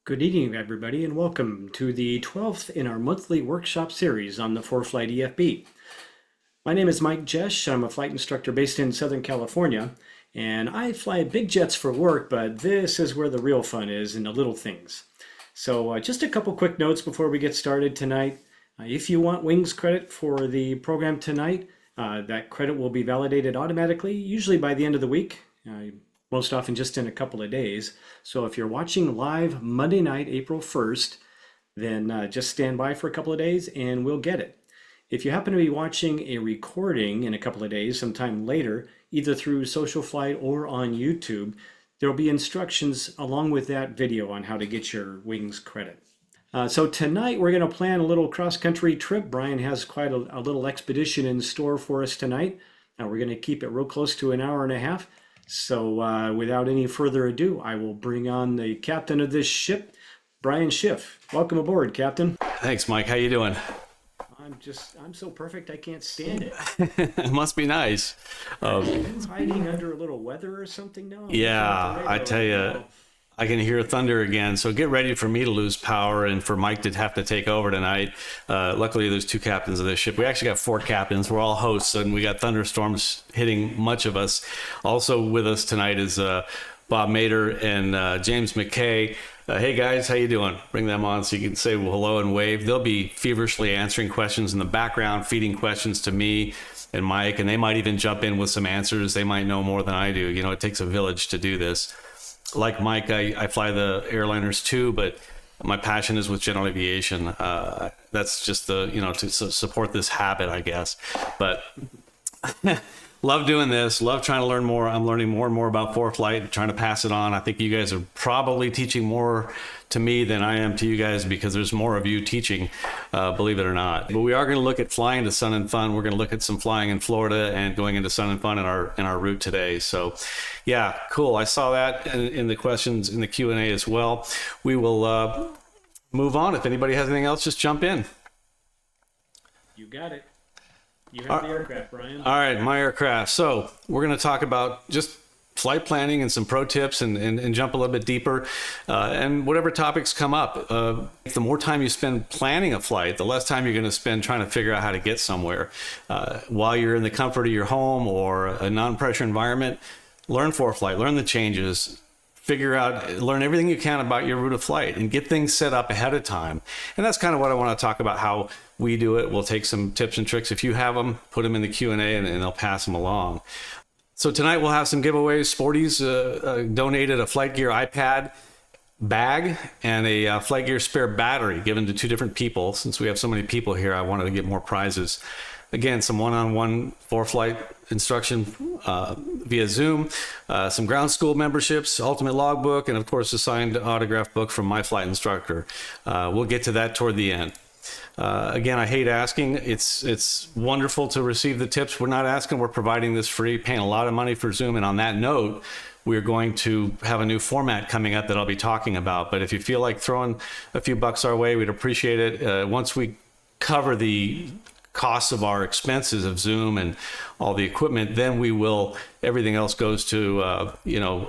Good evening, everybody, and welcome to the 12th in our monthly workshop series on the ForeFlight EFB. My name is Mike Jesch. I'm a flight instructor based in Southern California, and I fly big jets for work, but this is where the real fun is in the little things. So just a couple quick notes before we get started tonight. If you want wings credit for the program tonight, that credit will be validated automatically, usually by the end of the week. Most often just in a couple of days. So if you're watching live Monday night, April 1st, then just stand by for a couple of days and we'll get it. If you happen to be watching a recording in a couple of days, sometime later, either through Social Flight or on YouTube, there will be instructions along with that video on how to get your wings credit. So tonight we're going to plan a little cross-country trip. Brian has quite a little expedition in store for us tonight. We're going to keep it real close to an hour and a half. So without any further ado, I will bring on the captain of this ship, Brian Schiff. Welcome aboard, Captain. Thanks, Mike. How you doing? I'm so perfect I can't stand it. It must be nice. Hiding under a little weather or something now? Yeah, I tell you, I can hear thunder again. So get ready for me to lose power and for Mike to have to take over tonight. Luckily, there's two captains of this ship. We actually got four captains. We're all hosts, and we got thunderstorms hitting much of us. Also with us tonight is Bob Mader and James McKay. Hey guys, how you doing? Bring them on so you can say hello and wave. They'll be feverishly answering questions in the background, feeding questions to me and Mike, and they might even jump in with some answers. They might know more than I do. You know, it takes a village to do this. Like Mike, I fly the airliners too, but my passion is with general aviation. That's just to support this habit, I guess. But love doing this, love trying to learn more. I'm learning more and more about ForeFlight, trying to pass it on. I think you guys are probably teaching more to me than I am to you guys because there's more of you teaching, believe it or not. But we are going to look at flying to Sun and Fun. We're going to look at some flying in Florida and going into Sun and Fun in our route today. So yeah, cool. I saw that in the questions in the Q&A as well. We will move on. If anybody has anything else, just jump in. You got it. You have the aircraft, Brian. All right, my aircraft. So we're going to talk about just flight planning and some pro tips and jump a little bit deeper and whatever topics come up. The more time you spend planning a flight, the less time you're going to spend trying to figure out how to get somewhere. While you're in the comfort of your home or a non-pressure environment, learn ForeFlight, learn the changes, learn everything you can about your route of flight and get things set up ahead of time. And that's kind of what I want to talk about, how we do it. We'll take some tips and tricks. If you have them, put them in the Q&A and they'll pass them along. So tonight we'll have some giveaways. Sporty's donated a Flight Gear iPad bag and a Flight Gear spare battery given to two different people. Since we have so many people here, I wanted to get more prizes. Again, some one-on-one ForeFlight instruction via Zoom, some ground school memberships, ultimate logbook, and of course a signed autograph book from my flight instructor. We'll get to that toward the end. Again, I hate asking. It's wonderful to receive the tips. We're not asking, we're providing this free, paying a lot of money for Zoom. And on that note, we're going to have a new format coming up that I'll be talking about. But if you feel like throwing a few bucks our way, we'd appreciate it. Once we cover the costs of our expenses of Zoom and all the equipment, then everything else goes to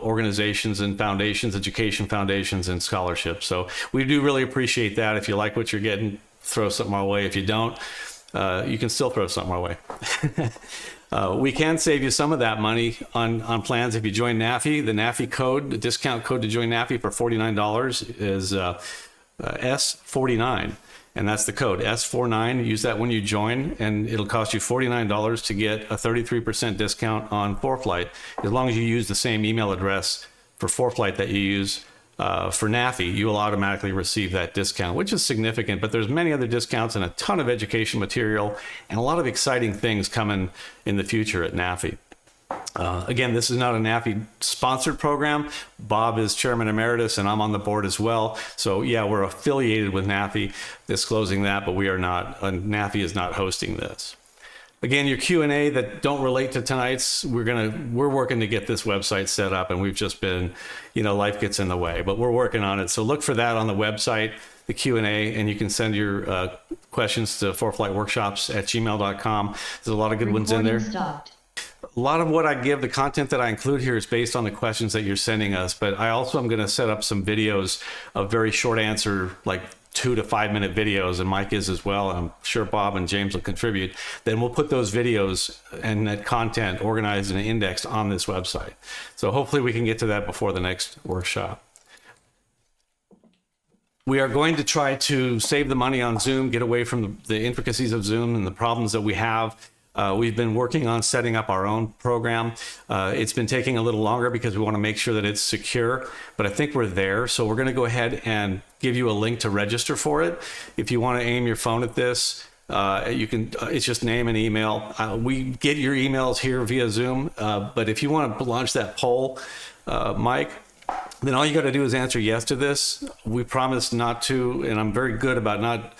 organizations and foundations, education foundations and scholarships. So we do really appreciate that. If you like what you're getting, throw something our way. If you don't, you can still throw something our way. We can save you some of that money on plans if you join NAFI. The NAFI code, the discount code to join NAFI for $49 is S49. And that's the code, S49. Use that when you join, and it'll cost you $49 to get a 33% discount on ForeFlight, as long as you use the same email address for ForeFlight that you use for NAFI. You will automatically receive that discount, which is significant. But there's many other discounts and a ton of education material and a lot of exciting things coming in the future at NAFI. Again, this is not a NAFI sponsored program. Bob is chairman emeritus and I'm on the board as well. So yeah, we're affiliated with NAFI, disclosing that, but we are not, NAFI is not hosting this. Again, your Q&A that don't relate to tonight's, we're working to get this website set up, and we've just been, life gets in the way, but we're working on it. So look for that on the website, the Q&A, and you can send your questions to ForeFlight Workshops at gmail.com. There's a lot of good ones in there. Stopped. a lot of what I give, the content that I include here is based on the questions that you're sending us, but I also am going to set up some videos of very short answer, like 2 to 5 minute videos, and Mike is as well. I'm sure Bob and James will contribute. Then we'll put those videos and that content organized and indexed on this website. So hopefully we can get to that before the next workshop. We are going to try to save the money on Zoom, get away from the intricacies of Zoom and the problems that we have. We've been working on setting up our own program. It's been taking a little longer because we want to make sure that it's secure, but I think we're there. So we're going to go ahead and give you a link to register for it. If you want to aim your phone at this, you can, it's just name and email. We get your emails here via Zoom, but if you want to launch that poll, Mike, then all you got to do is answer yes to this. We promise not to, and I'm very good about not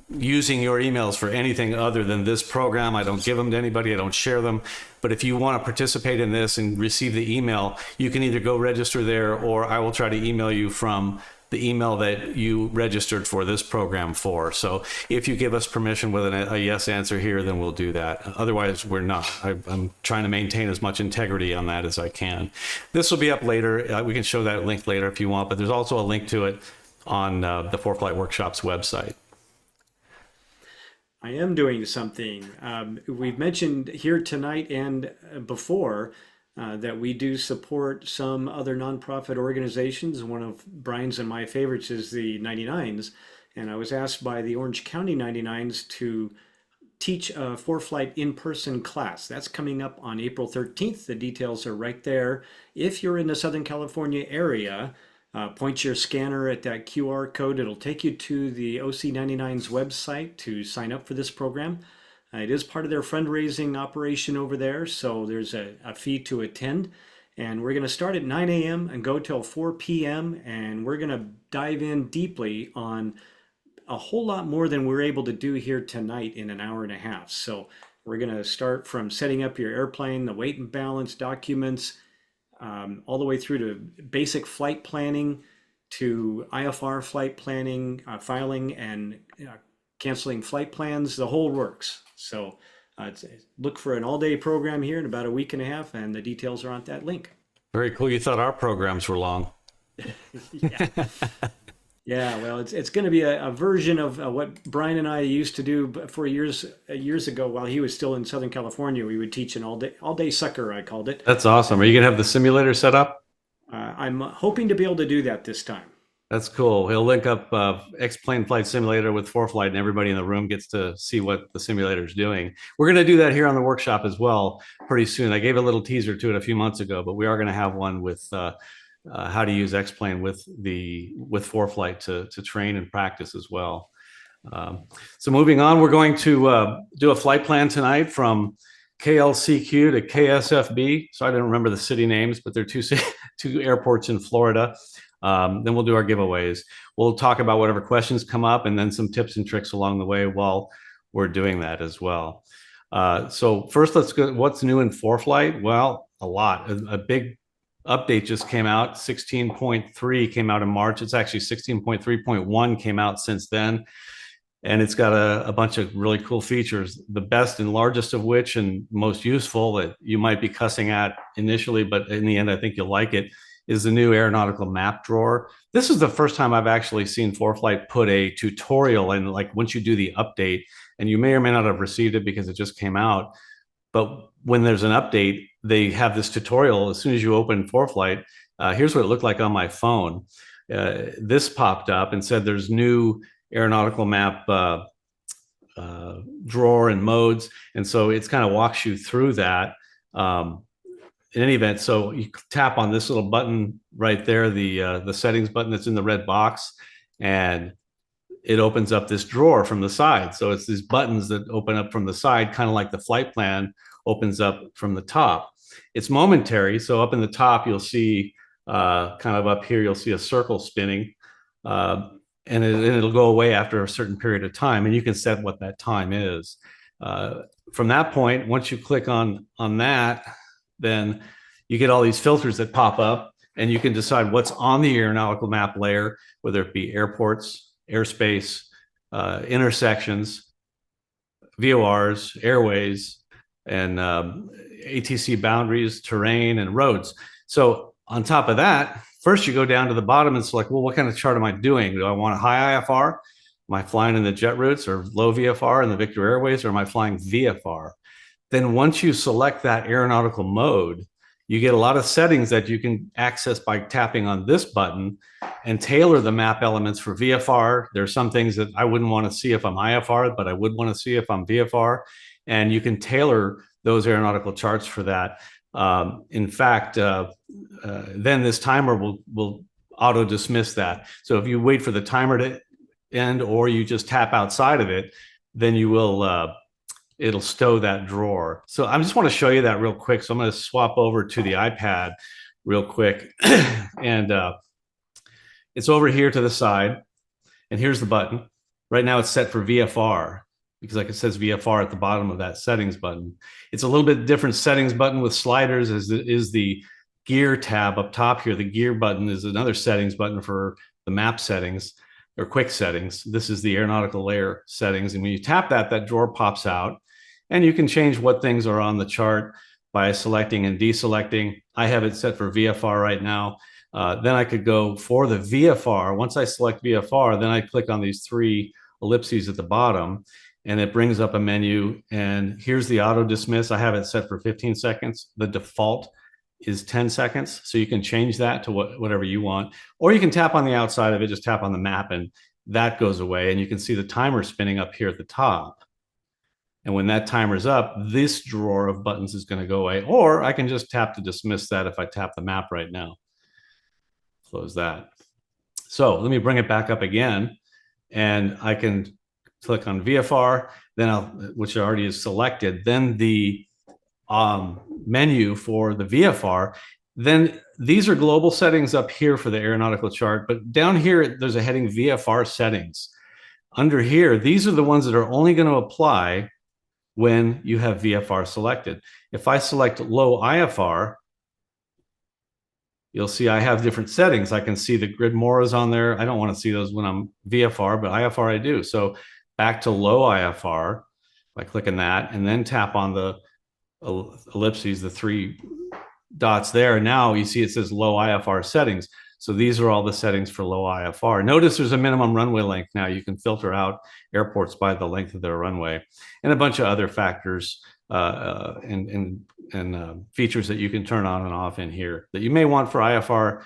using your emails for anything other than this program. I don't give them to anybody. I don't share them. But if you want to participate in this and receive the email, you can either go register there, or I will try to email you from the email that you registered for this program for. So if you give us permission with a yes answer here, then we'll do that. Otherwise, we're not. I'm trying to maintain as much integrity on that as I can. This will be up later. We can show that link later if you want, but there's also a link to it on the ForeFlight Workshops website. I am doing something. We've mentioned here tonight and before that we do support some other nonprofit organizations. One of Brian's and my favorites is the 99s. And I was asked by the Orange County 99s to teach a ForeFlight in-person class. That's coming up on April 13th. The details are right there. If you're in the Southern California area, point your scanner at that QR code. It'll take you to the OC99's website to sign up for this program. It is part of their fundraising operation over there, so there's a fee to attend. And we're going to start at 9 a.m. and go till 4 p.m. And we're going to dive in deeply on a whole lot more than we're able to do here tonight in an hour and a half. So we're going to start from setting up your airplane, the weight and balance documents, all the way through to basic flight planning, to IFR flight planning, filing and canceling flight plans, the whole works. So look for an all-day program here in about a week and a half, and the details are on that link. Very cool. You thought our programs were long. Yeah. Yeah, well, it's going to be a version of what Brian and I used to do for years ago while he was still in Southern California. We would teach an all day sucker, I called it. That's awesome. Are you going to have the simulator set up? I'm hoping to be able to do that this time. That's cool. He'll link up X-Plane Flight Simulator with ForeFlight, and everybody in the room gets to see what the simulator is doing. We're going to do that here on the workshop as well pretty soon. I gave a little teaser to it a few months ago, but we are going to have one with how to use X-Plane with ForeFlight to train and practice as well. So moving on, we're going to do a flight plan tonight from KLCQ to KSFB. So I don't remember the city names, but they're two airports in Florida. Then we'll do our giveaways. We'll talk about whatever questions come up, and then some tips and tricks along the way while we're doing that as well. So first, let's go. What's new in ForeFlight? Well, a lot. A big update just came out. 16.3 came out in March. It's actually 16.3.1 came out since then. And it's got a bunch of really cool features, the best and largest of which, and most useful that you might be cussing at initially, but in the end, I think you'll like it, is the new aeronautical map drawer. This is the first time I've actually seen ForeFlight put a tutorial in, like once you do the update, and you may or may not have received it because it just came out. But when there's an update, they have this tutorial. As soon as you open ForeFlight, here's what it looked like on my phone. This popped up and said there's new aeronautical map drawer and modes. And so it's kind of walks you through that. In any event, so you tap on this little button right there, the settings button that's in the red box, and it opens up this drawer from the side. So it's these buttons that open up from the side, kind of like the flight plan opens up from the top. It's momentary. So up in the top, you'll see kind of up here, you'll see a circle spinning, and it'll go away after a certain period of time, and you can set what that time is. From that point, once you click on that, then you get all these filters that pop up, and you can decide what's on the aeronautical map layer, whether it be airports, airspace, intersections, VORs, airways, and ATC boundaries, terrain, and roads. So on top of that, first you go down to the bottom and select, well, what kind of chart am I doing? Do I want a high IFR? Am I flying in the jet routes, or low VFR in the Victor Airways, or am I flying VFR? Then once you select that aeronautical mode, you get a lot of settings that you can access by tapping on this button and tailor the map elements for VFR. There's some things that I wouldn't want to see if I'm IFR, but I would want to see if I'm VFR. And you can tailor those aeronautical charts for that. In fact, then this timer will auto dismiss that. So if you wait for the timer to end, or you just tap outside of it, then you will it'll stow that drawer. So I just want to show you that real quick. So I'm going to swap over to the iPad real quick. And it's over here to the side. And here's the button. Right now it's set for VFR, because like it says VFR at the bottom of that settings button. It's a little bit different settings button with sliders, as is the gear tab up top here. The gear button is another settings button for the map settings or quick settings. This is the aeronautical layer settings. And when you tap that, that drawer pops out, and you can change what things are on the chart by selecting and deselecting. I have it set for VFR right now. Then I could go for the VFR. Once I select VFR, then I click on these three ellipses at the bottom, and it brings up a menu. And here's the auto dismiss. I have it set for 15 seconds. The default is 10 seconds. So you can change that to whatever you want, or you can tap on the outside of it, just tap on the map, and that goes away. And you can see the timer spinning up here at the top. And when that timer's up, this drawer of buttons is going to go away. Or I can just tap to dismiss that if I tap the map right now. Close that. So let me bring it back up again, and I can click on VFR, then which already is selected, then the menu for the VFR. Then these are global settings up here for the aeronautical chart, but down here there's a heading VFR settings. Under here, these are the ones that are only going to apply when you have VFR selected. If I select low IFR, you'll see I have different settings. I can see the grid moras on there. I don't want to see those when I'm VFR, but IFR I do. So back to low IFR by clicking that, and then tap on the ellipses, the three dots there. Now you see it says low IFR settings. So these are all the settings for low IFR. Notice there's a minimum runway length now. You can filter out airports by the length of their runway, and a bunch of other factors and features that you can turn on and off in here that you may want for IFR.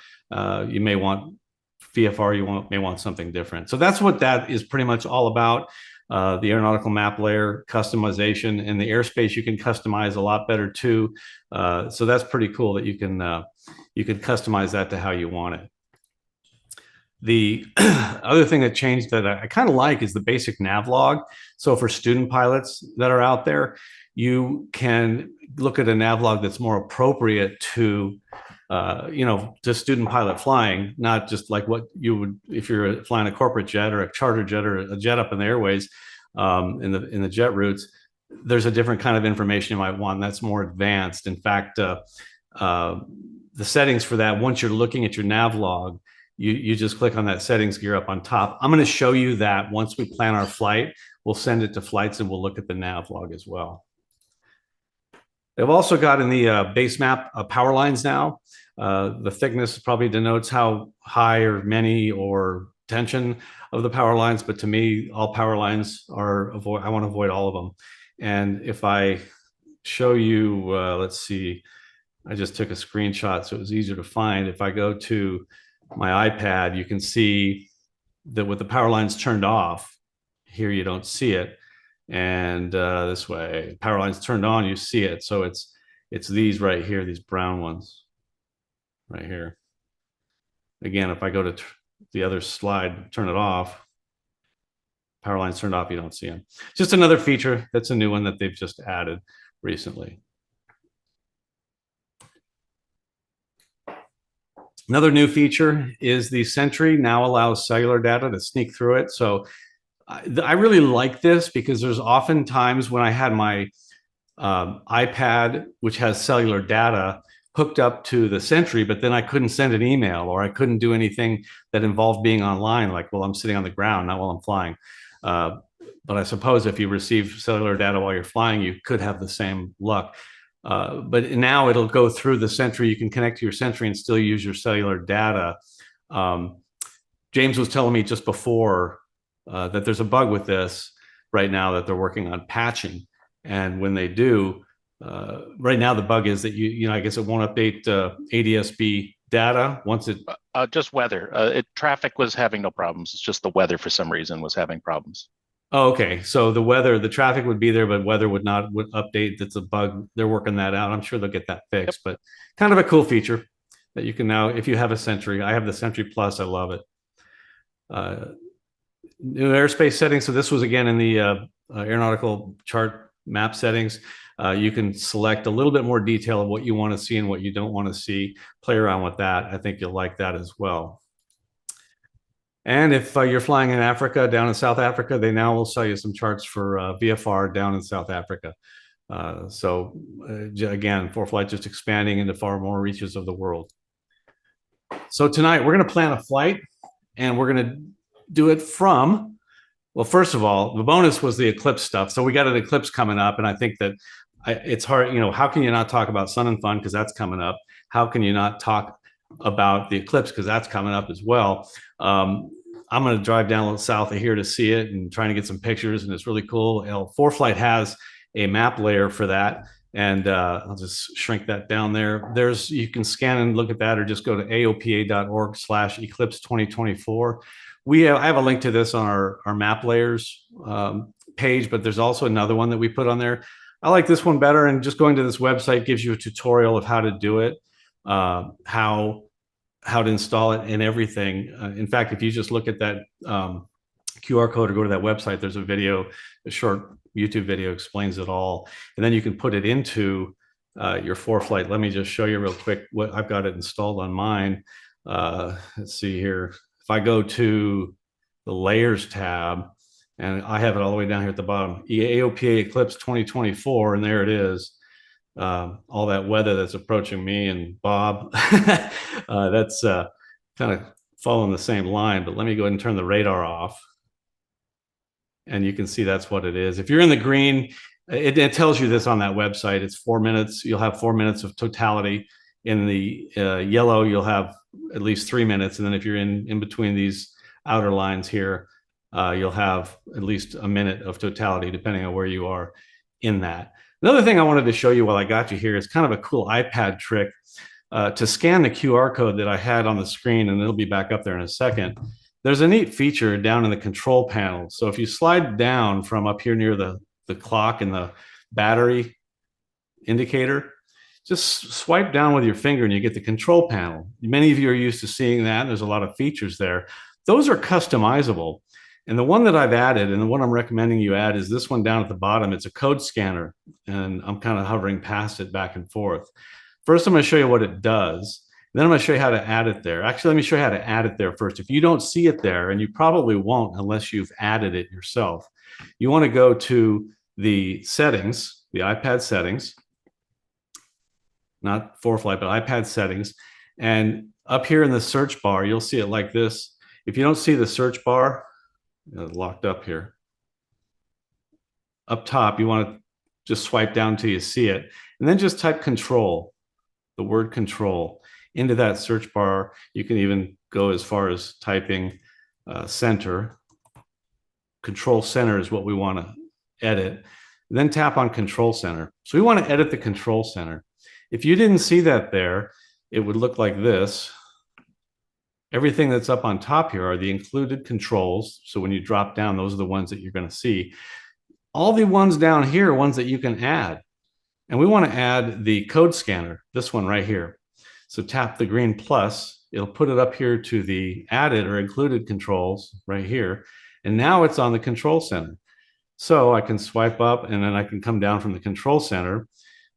You may want VFR, you may want something different. So that's what that is pretty much all about. The aeronautical map layer customization, and the airspace you can customize a lot better too. So that's pretty cool that you can customize that to how you want it. The other thing that changed that I kind of like is the basic nav log. So for student pilots that are out there, you can look at a nav log that's more appropriate to to student pilot flying, not just like what you would if you're flying a corporate jet or a charter jet or a jet up in the airways in the jet routes. There's a different kind of information you might want that's more advanced. In fact, the settings for that, once you're looking at your nav log, you just click on that settings gear up on top. I'm going to show you that once we plan our flight. We'll send it to flights and we'll look at the nav log as well. They've also got in the base map power lines now. The thickness probably denotes how high or many or tension of the power lines, but to me, all power lines are I want to avoid all of them. And if I show you, let's see, I just took a screenshot so it was easier to find. If I go to my iPad, you can see that with the power lines turned off, here you don't see it. And this way, power lines turned on, you see it. So it's these right here, these brown ones right here. Again, if I go to the other slide, turn it off, power lines turned off, you don't see them. Just another feature. That's a new one that they've just added recently. Another new feature is the Sentry now allows cellular data to sneak through it. So I really like this because there's often times when I had my iPad, which has cellular data, hooked up to the Sentry, but then I couldn't send an email or I couldn't do anything that involved being online, like while I'm sitting on the ground, not while I'm flying. But I suppose if you receive cellular data while you're flying, you could have the same luck. But now it'll go through the Sentry. You can connect to your Sentry and still use your cellular data. James was telling me just before that there's a bug with this right now that they're working on patching. And when they do, right now the bug is that I guess it won't update ADS-B data once it. Just weather. Traffic was having no problems. It's just the weather for some reason was having problems. Oh, okay. So the traffic would be there, but weather would update. That's a bug. They're working that out. I'm sure they'll get that fixed, but kind of a cool feature that you can now, if you have a Sentry. I have the Sentry Plus. I love it. New airspace settings. So this was again in the aeronautical chart map settings. You can select a little bit more detail of what you want to see and what you don't want to see. Play around with that. I think you'll like that as well. And if you're flying in Africa, down in South Africa, they now will sell you some charts for VFR down in South Africa. Again, ForeFlight just expanding into far more reaches of the world. So tonight we're going to plan a flight, and we're going to do it from, well, first of all, the bonus was the eclipse stuff. So we got an eclipse coming up, and I think that it's hard, how can you not talk about Sun and Fun because that's coming up? How can you not talk about the eclipse because that's coming up as well? I'm going to drive down a little south of here to see it and trying to get some pictures, and it's really cool. ForeFlight has a map layer for that, and I'll just shrink that down there. You can scan and look at that, or just go to aopa.org/eclipse2024. I have a link to this on our map layers page, but there's also another one that we put on there. I like this one better, and just going to this website gives you a tutorial of how to do it, how to install it and everything. In fact, if you just look at that QR code or go to that website, there's a short YouTube video explains it all. And then you can put it into your ForeFlight. Let me just show you real quick what I've got it installed on mine. Let's see here. If I go to the layers tab, and I have it all the way down here at the bottom, AOPA Eclipse 2024, and there it is. All that weather that's approaching me and Bob. That's kind of following the same line, but let me go ahead and turn the radar off. And you can see that's what it is. If you're in the green, it tells you this on that website. It's 4 minutes. You'll have 4 minutes of totality. In the yellow, you'll have at least 3 minutes. And then if you're in between these outer lines here, you'll have at least a minute of totality, depending on where you are in that. Another thing I wanted to show you while I got you here is kind of a cool iPad trick to scan the QR code that I had on the screen, and it'll be back up there in a second. There's a neat feature down in the control panel. So if you slide down from up here near the clock and the battery indicator, just swipe down with your finger and you get the control panel. Many of you are used to seeing that. There's a lot of features there. Those are customizable. And the one that I've added, and the one I'm recommending you add, is this one down at the bottom. It's a code scanner, and I'm kind of hovering past it back and forth. First, I'm going to show you what it does. Then I'm going to show you how to add it there. Actually, let me show you how to add it there first. If you don't see it there, and you probably won't unless you've added it yourself, you want to go to the settings, the iPad settings, not ForeFlight, but iPad settings. And up here in the search bar, you'll see it like this. If you don't see the search bar, locked up here. Up top, you want to just swipe down until you see it, and then just type control, the word control, into that search bar. You can even go as far as typing center. Control center is what we want to edit. And then tap on control center. So we want to edit the control center. If you didn't see that there, it would look like this. Everything that's up on top here are the included controls. So when you drop down, those are the ones that you're going to see. All the ones down here are ones that you can add. And we want to add the code scanner, this one right here. So tap the green plus. It'll put it up here to the added or included controls right here. And now it's on the control center. So I can swipe up, and then I can come down from the control center.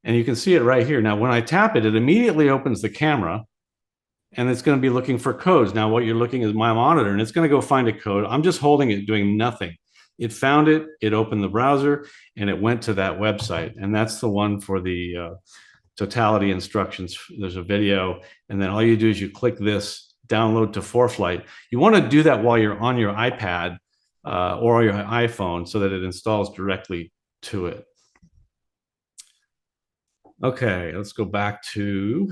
And you can see it right here. Now, when I tap it, it immediately opens the camera. And it's going to be looking for codes. Now, what you're looking is my monitor, and it's going to go find a code. I'm just holding it, doing nothing. It found it, it opened the browser, and it went to that website. And that's the one for the totality instructions. There's a video, and then all you do is you click this, download to ForeFlight. You want to do that while you're on your iPad or your iPhone so that it installs directly to it. Okay, let's go back to,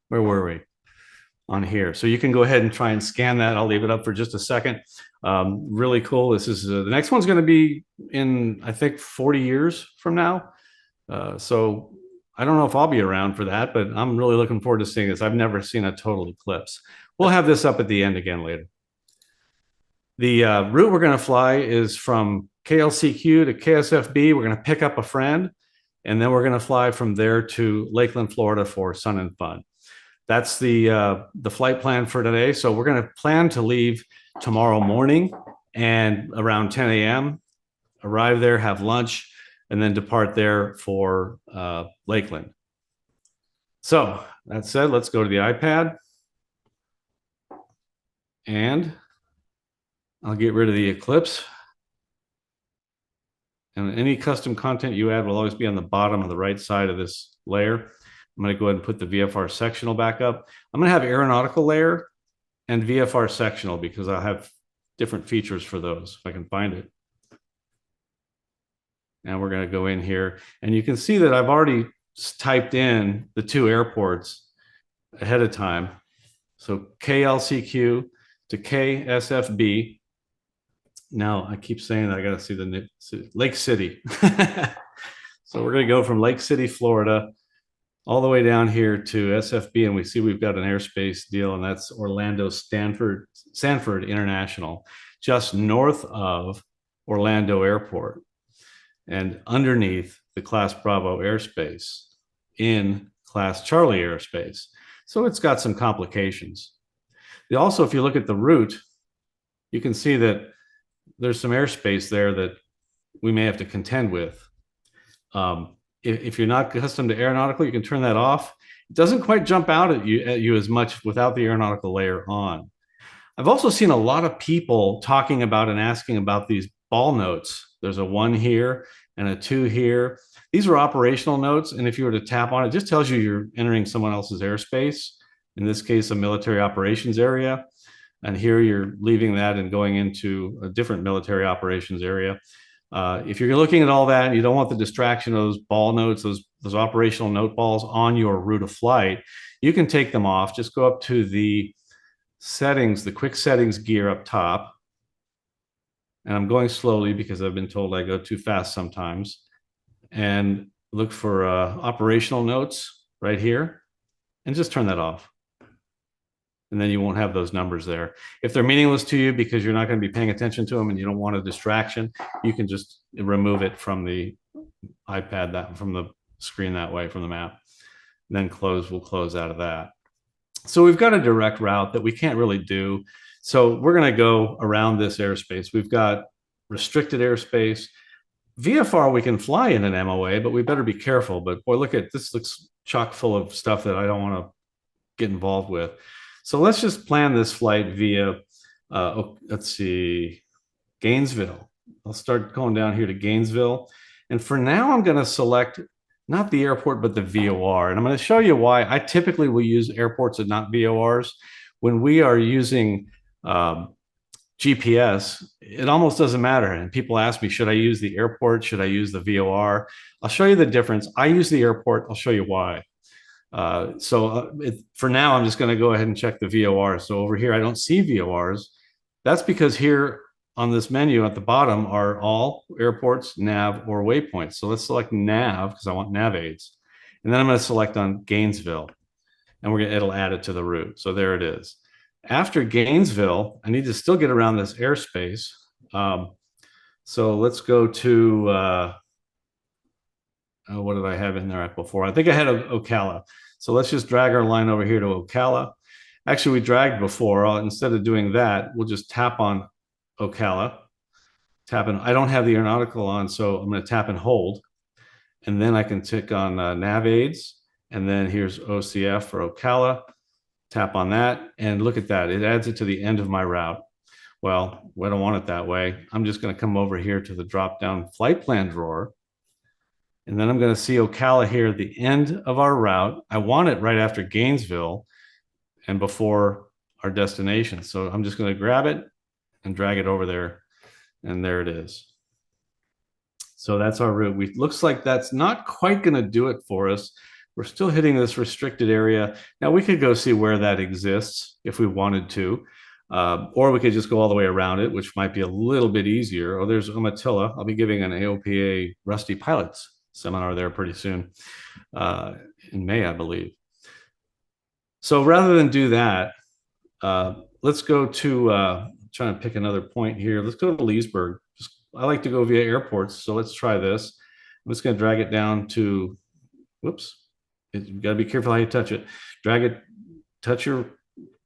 where were we? On here. So you can go ahead and try and scan that. I'll leave it up for just a second. Really cool. This is the next one's going to be in, I think, 40 years from now. So I don't know if I'll be around for that, but I'm really looking forward to seeing this. I've never seen a total eclipse. We'll have this up at the end again later. The route we're going to fly is from KLCQ to KSFB. We're going to pick up a friend, and then we're going to fly from there to Lakeland, Florida for Sun and Fun. That's the flight plan for today. So we're going to plan to leave tomorrow morning and around 10 a.m., arrive there, have lunch, and then depart there for Lakeland. So that said, let's go to the iPad. And I'll get rid of the eclipse. And any custom content you add will always be on the bottom of the right side of this layer. I'm going to go ahead and put the VFR sectional back up. I'm going to have aeronautical layer and VFR sectional because I'll have different features for those if I can find it. And we're going to go in here, and you can see that I've already typed in the two airports ahead of time. So KLCQ to KSFB. Now I keep saying that I got to see the Lake City. So we're going to go from Lake City, Florida, all the way down here to SFB, and we see we've got an airspace deal, and that's Orlando Sanford International, just north of Orlando Airport and underneath the Class Bravo airspace in Class Charlie airspace. So it's got some complications. Also, if you look at the route, you can see that there's some airspace there that we may have to contend with. If you're not accustomed to aeronautical, you can turn that off. It doesn't quite jump out at you as much without the aeronautical layer on. I've also seen a lot of people talking about and asking about these ball notes. There's a 1 here and a 2 here. These are operational notes, and if you were to tap on it, it just tells you you're entering someone else's airspace, in this case, a military operations area. And here you're leaving that and going into a different military operations area. If you're looking at all that and you don't want the distraction of those ball notes, those operational note balls on your route of flight, you can take them off. Just go up to the settings, the quick settings gear up top. And I'm going slowly because I've been told I go too fast sometimes. And look for operational notes right here and just turn that off. And then you won't have those numbers there. If they're meaningless to you because you're not going to be paying attention to them and you don't want a distraction, you can just remove it from the iPad, from the screen that way, from the map. Then we'll close out of that. So we've got a direct route that we can't really do. So we're going to go around this airspace. We've got restricted airspace. VFR we can fly in an MOA, but we better be careful. But boy, look at this, looks chock full of stuff that I don't want to get involved with. So let's just plan this flight via, let's see, Gainesville. I'll start going down here to Gainesville. And for now, I'm going to select not the airport, but the VOR. And I'm going to show you why I typically will use airports and not VORs. When we are using GPS, it almost doesn't matter. And people ask me, should I use the airport? Should I use the VOR? I'll show you the difference. I use the airport. I'll show you why. For now, I'm just going to go ahead and check the VOR. So over here, I don't see VORs. That's because here on this menu at the bottom are all airports, nav, or waypoints. So let's select nav because I want nav aids. And then I'm going to select on Gainesville, and it'll add it to the route. So there it is. After Gainesville, I need to still get around this airspace. So let's go to, what did I have in there before? I think I had Ocala. So let's just drag our line over here to Ocala. Actually, we dragged before. Instead of doing that, we'll just tap on Ocala. I don't have the aeronautical on, so I'm going to tap and hold. And then I can tick on nav aids. And then here's OCF for Ocala. Tap on that. And look at that. It adds it to the end of my route. Well, I don't want it that way. I'm just going to come over here to the drop-down flight plan drawer. And then I'm going to see Ocala here at the end of our route. I want it right after Gainesville and before our destination. So I'm just going to grab it and drag it over there. And there it is. So that's our route. Looks like that's not quite going to do it for us. We're still hitting this restricted area. Now we could go see where that exists if we wanted to, or we could just go all the way around it, which might be a little bit easier. Oh, there's Umatilla. I'll be giving an AOPA Rusty Pilots seminar there pretty soon, in May, I believe. So rather than do that, let's go to, trying to pick another point here. Let's go to Leesburg. I like to go via airports, so let's try this. I'm just going to drag it down to, whoops, you got to be careful how you touch it. Drag it, touch your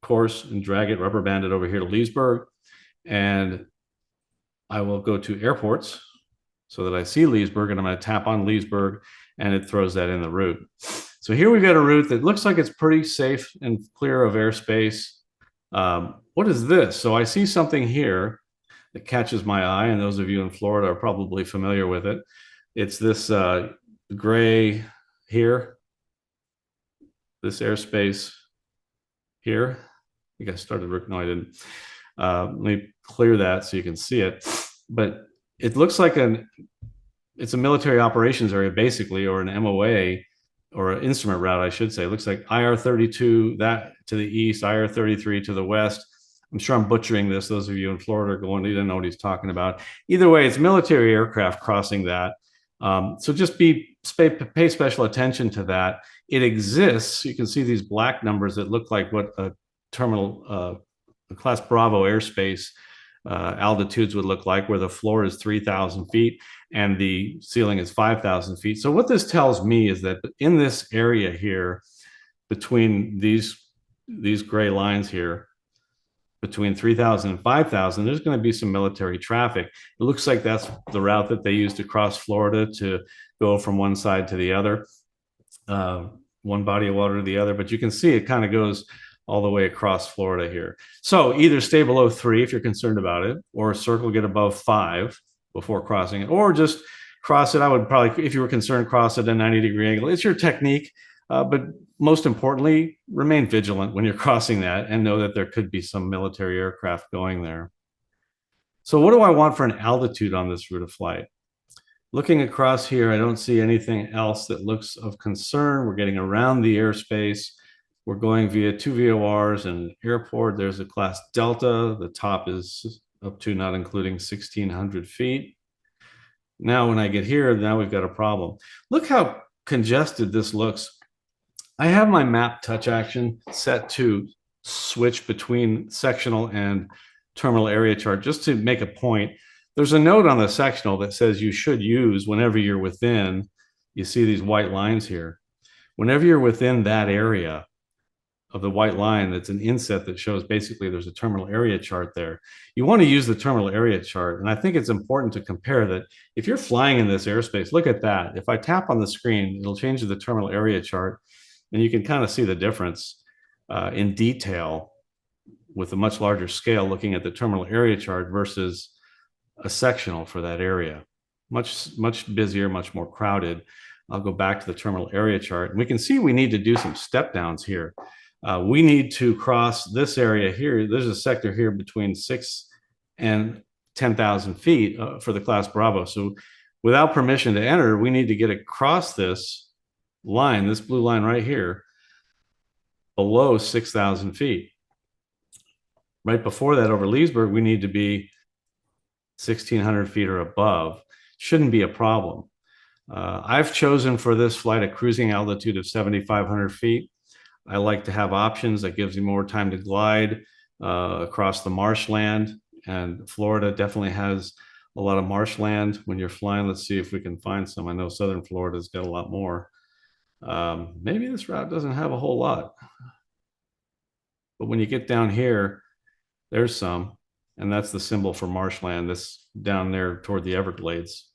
course and drag it, rubber band it over here to Leesburg. And I will go to airports so that I see Leesburg, and I'm going to tap on Leesburg and it throws that in the route. So here we've got a route that looks like it's pretty safe and clear of airspace. What is this? So I see something here that catches my eye, and those of you in Florida are probably familiar with it. It's this gray here, this airspace here. I think I started, no, I didn't. Let me clear that so you can see it. But it looks like it's a military operations area, basically, or an MOA, or an instrument route, I should say. It looks like IR-32, that to the east, IR-33 to the west. I'm sure I'm butchering this. Those of you in Florida are going, you don't know what he's talking about. Either way, it's military aircraft crossing that. So just pay special attention to that. It exists. You can see these black numbers that look like what a terminal, a Class Bravo airspace altitudes would look like, where the floor is 3,000 feet and the ceiling is 5,000 feet. So what this tells me is that in this area here, between these gray lines here, between 3,000 and 5,000, there's going to be some military traffic. It looks like that's the route that they use to cross Florida to go from one side to the other, one body of water to the other. But you can see it kind of goes all the way across Florida here. So either stay below 3 if you're concerned about it, or circle, get above 5 before crossing it, or just cross it. I would probably, if you were concerned, cross it at a 90-degree angle. It's your technique, but most importantly, remain vigilant when you're crossing that and know that there could be some military aircraft going there. So what do I want for an altitude on this route of flight? Looking across here, I don't see anything else that looks of concern. We're getting around the airspace. We're going via 2 VORs and airport. There's a Class Delta. The top is up to, not including, 1,600 feet. Now, when I get here, now we've got a problem. Look how congested this looks. I have my map touch action set to switch between sectional and terminal area chart just to make a point. There's a note on the sectional that says you should use, whenever you're within, you see these white lines here, whenever you're within that area of the white line, that's an inset that shows basically there's a terminal area chart there. You want to use the terminal area chart. And I think it's important to compare that. If you're flying in this airspace, look at that. If I tap on the screen, it'll change to the terminal area chart, and you can kind of see the difference in detail with a much larger scale, looking at the terminal area chart versus a sectional for that area. Much busier, much more crowded. I'll go back to the terminal area chart, and we can see we need to do some step downs here. We need to cross this area here. There's a sector here between 6 and 10,000 feet for the Class Bravo. So without permission to enter, we need to get across this line, this blue line right here, below 6,000 feet. Right before that, over Leesburg, we need to be 1,600 feet or above. Shouldn't be a problem. I've chosen for this flight a cruising altitude of 7,500 feet. I like to have options that gives you more time to glide across the marshland, and Florida definitely has a lot of marshland when you're flying. Let's see if we can find some. I know Southern Florida's got a lot more. Maybe this route doesn't have a whole lot, but when you get down here, there's some, and that's the symbol for marshland, this down there toward the Everglades.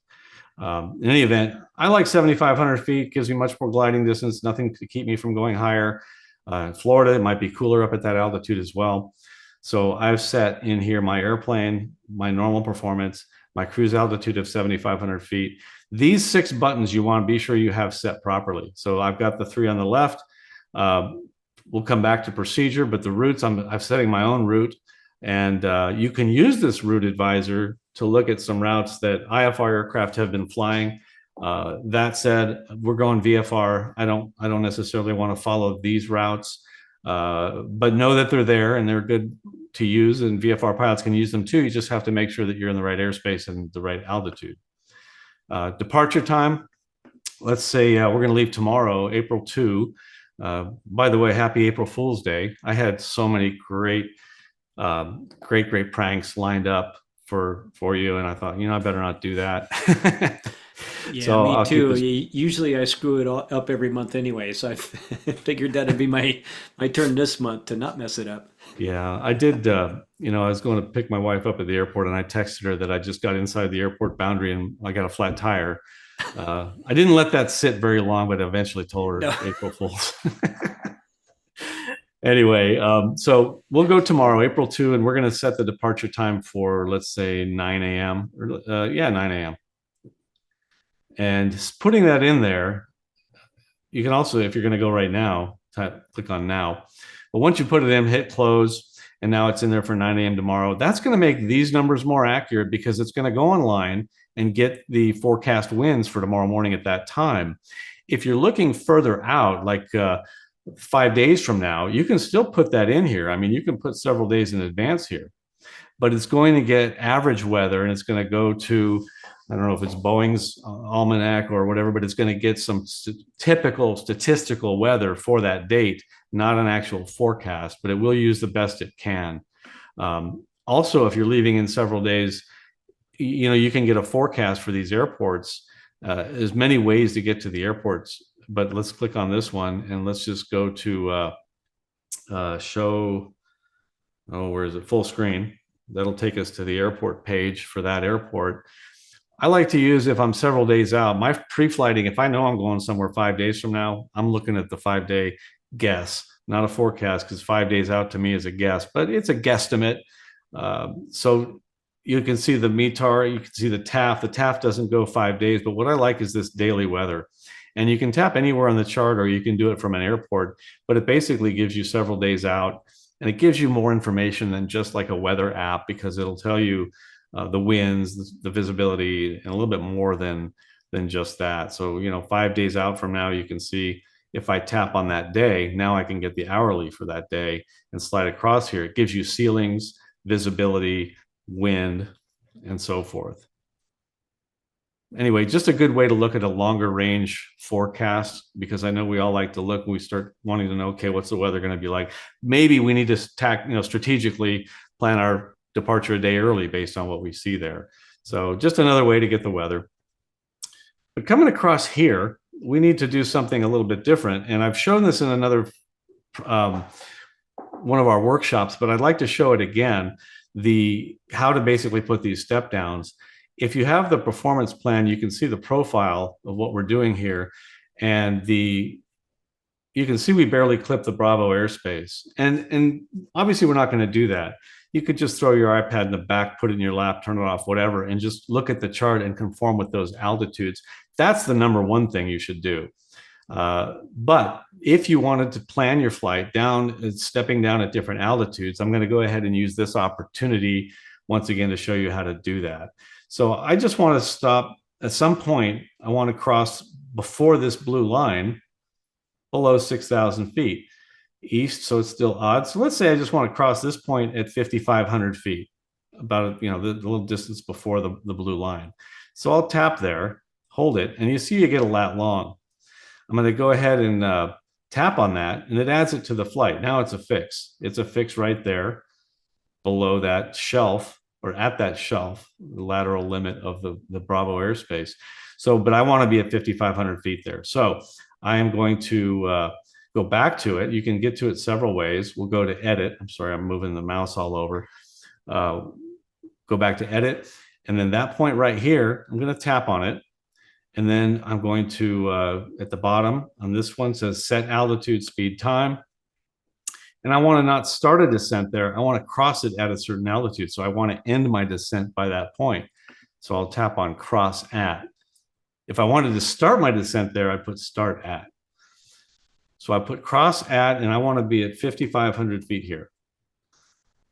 In any event, I like 7,500 feet, gives me much more gliding distance, nothing to keep me from going higher. In Florida, it might be cooler up at that altitude as well. So I've set in here my airplane, my normal performance, my cruise altitude of 7,500 feet. These 6 buttons you want to be sure you have set properly. So I've got the 3 on the left. We'll come back to procedure, but the routes, I'm setting my own route, and you can use this route advisor to look at some routes that IFR aircraft have been flying. That said, we're going VFR. I don't necessarily want to follow these routes, but know that they're there and they're good to use, and VFR pilots can use them too. You just have to make sure that you're in the right airspace and the right altitude. Departure time. Let's say we're going to leave tomorrow, April 2. By the way, happy April Fool's Day. I had so many great pranks lined up for you, and I thought, I better not do that. Yeah, So me I'll keep too. this. Usually I screw it all up every month anyway, so I figured that'd be my turn this month to not mess it up. Yeah, I did. I was going to pick my wife up at the airport, and I texted her that I just got inside the airport boundary and I got a flat tire. I didn't let that sit very long, but eventually told her No. April Fools. Anyway, so we'll go tomorrow, April 2, and we're going to set the departure time for, let's say, 9 a.m. 9 a.m. And putting that in there, you can also, if you're going to go right now, click on now. But once you put it in, hit close, and now it's in there for 9 a.m. tomorrow. That's going to make these numbers more accurate because it's going to go online and get the forecast winds for tomorrow morning at that time. If you're looking further out, like 5 days from now, you can still put that in here. I mean, you can put several days in advance here, but it's going to get average weather, and it's going to go to, I don't know if it's Boeing's almanac or whatever, but it's going to get some typical statistical weather for that date, not an actual forecast, but it will use the best it can. Also, if you're leaving in several days, you can get a forecast for these airports. There's many ways to get to the airports, but let's click on this one and let's just go to show, where is it? Full screen. That'll take us to the airport page for that airport. I like to use, if I'm several days out, my pre-flighting, if I know I'm going somewhere 5 days from now, I'm looking at the 5-day guess, not a forecast, because 5 days out to me is a guess, but it's a guesstimate. So you can see the METAR, you can see the TAF. The TAF doesn't go 5 days, but what I like is this daily weather. And you can tap anywhere on the chart, or you can do it from an airport, but it basically gives you several days out, and it gives you more information than just like a weather app, because it'll tell you the winds, the visibility, and a little bit more than just that. So 5 days out from now, you can see if I tap on that day, now I can get the hourly for that day and slide across here. It gives you ceilings, visibility, wind, and so forth. Anyway, just a good way to look at a longer range forecast, because I know we all like to look and we start wanting to know, okay, what's the weather going to be like? Maybe we need to strategically plan our departure a day early based on what we see there. So just another way to get the weather. But coming across here, we need to do something a little bit different. And I've shown this in another one of our workshops, but I'd like to show it again, how to basically put these step downs. If you have the performance plan, you can see the profile of what we're doing here. And you can see we barely clip the Bravo airspace. And obviously we're not going to do that. You could just throw your iPad in the back, put it in your lap, turn it off, whatever, and just look at the chart and conform with those altitudes. That's the number one thing you should do. But if you wanted to plan your flight down, stepping down at different altitudes, I'm going to go ahead and use this opportunity once again to show you how to do that. So I just want to stop at some point. I want to cross before this blue line below 6,000 feet east. So it's still odd. So let's say I just want to cross this point at 5,500 feet, about, the little distance before the blue line. So I'll tap there, hold it, and you see you get a lat long. I'm going to go ahead and tap on that, and it adds it to the flight. Now it's a fix. It's a fix right there below that shelf, or at that shelf, the lateral limit of the Bravo airspace. So, but I want to be at 5,500 feet there. So I am going to go back to it. You can get to it several ways. We'll go to edit. I'm sorry, I'm moving the mouse all over. Go back to edit. And then that point right here, I'm going to tap on it. And then I'm going to, at the bottom on this one, says set altitude, speed, time. And I want to not start a descent there. I want to cross it at a certain altitude. So I want to end my descent by that point. So I'll tap on cross at. If I wanted to start my descent there, I put start at. So I put cross at, and I want to be at 5,500 feet here.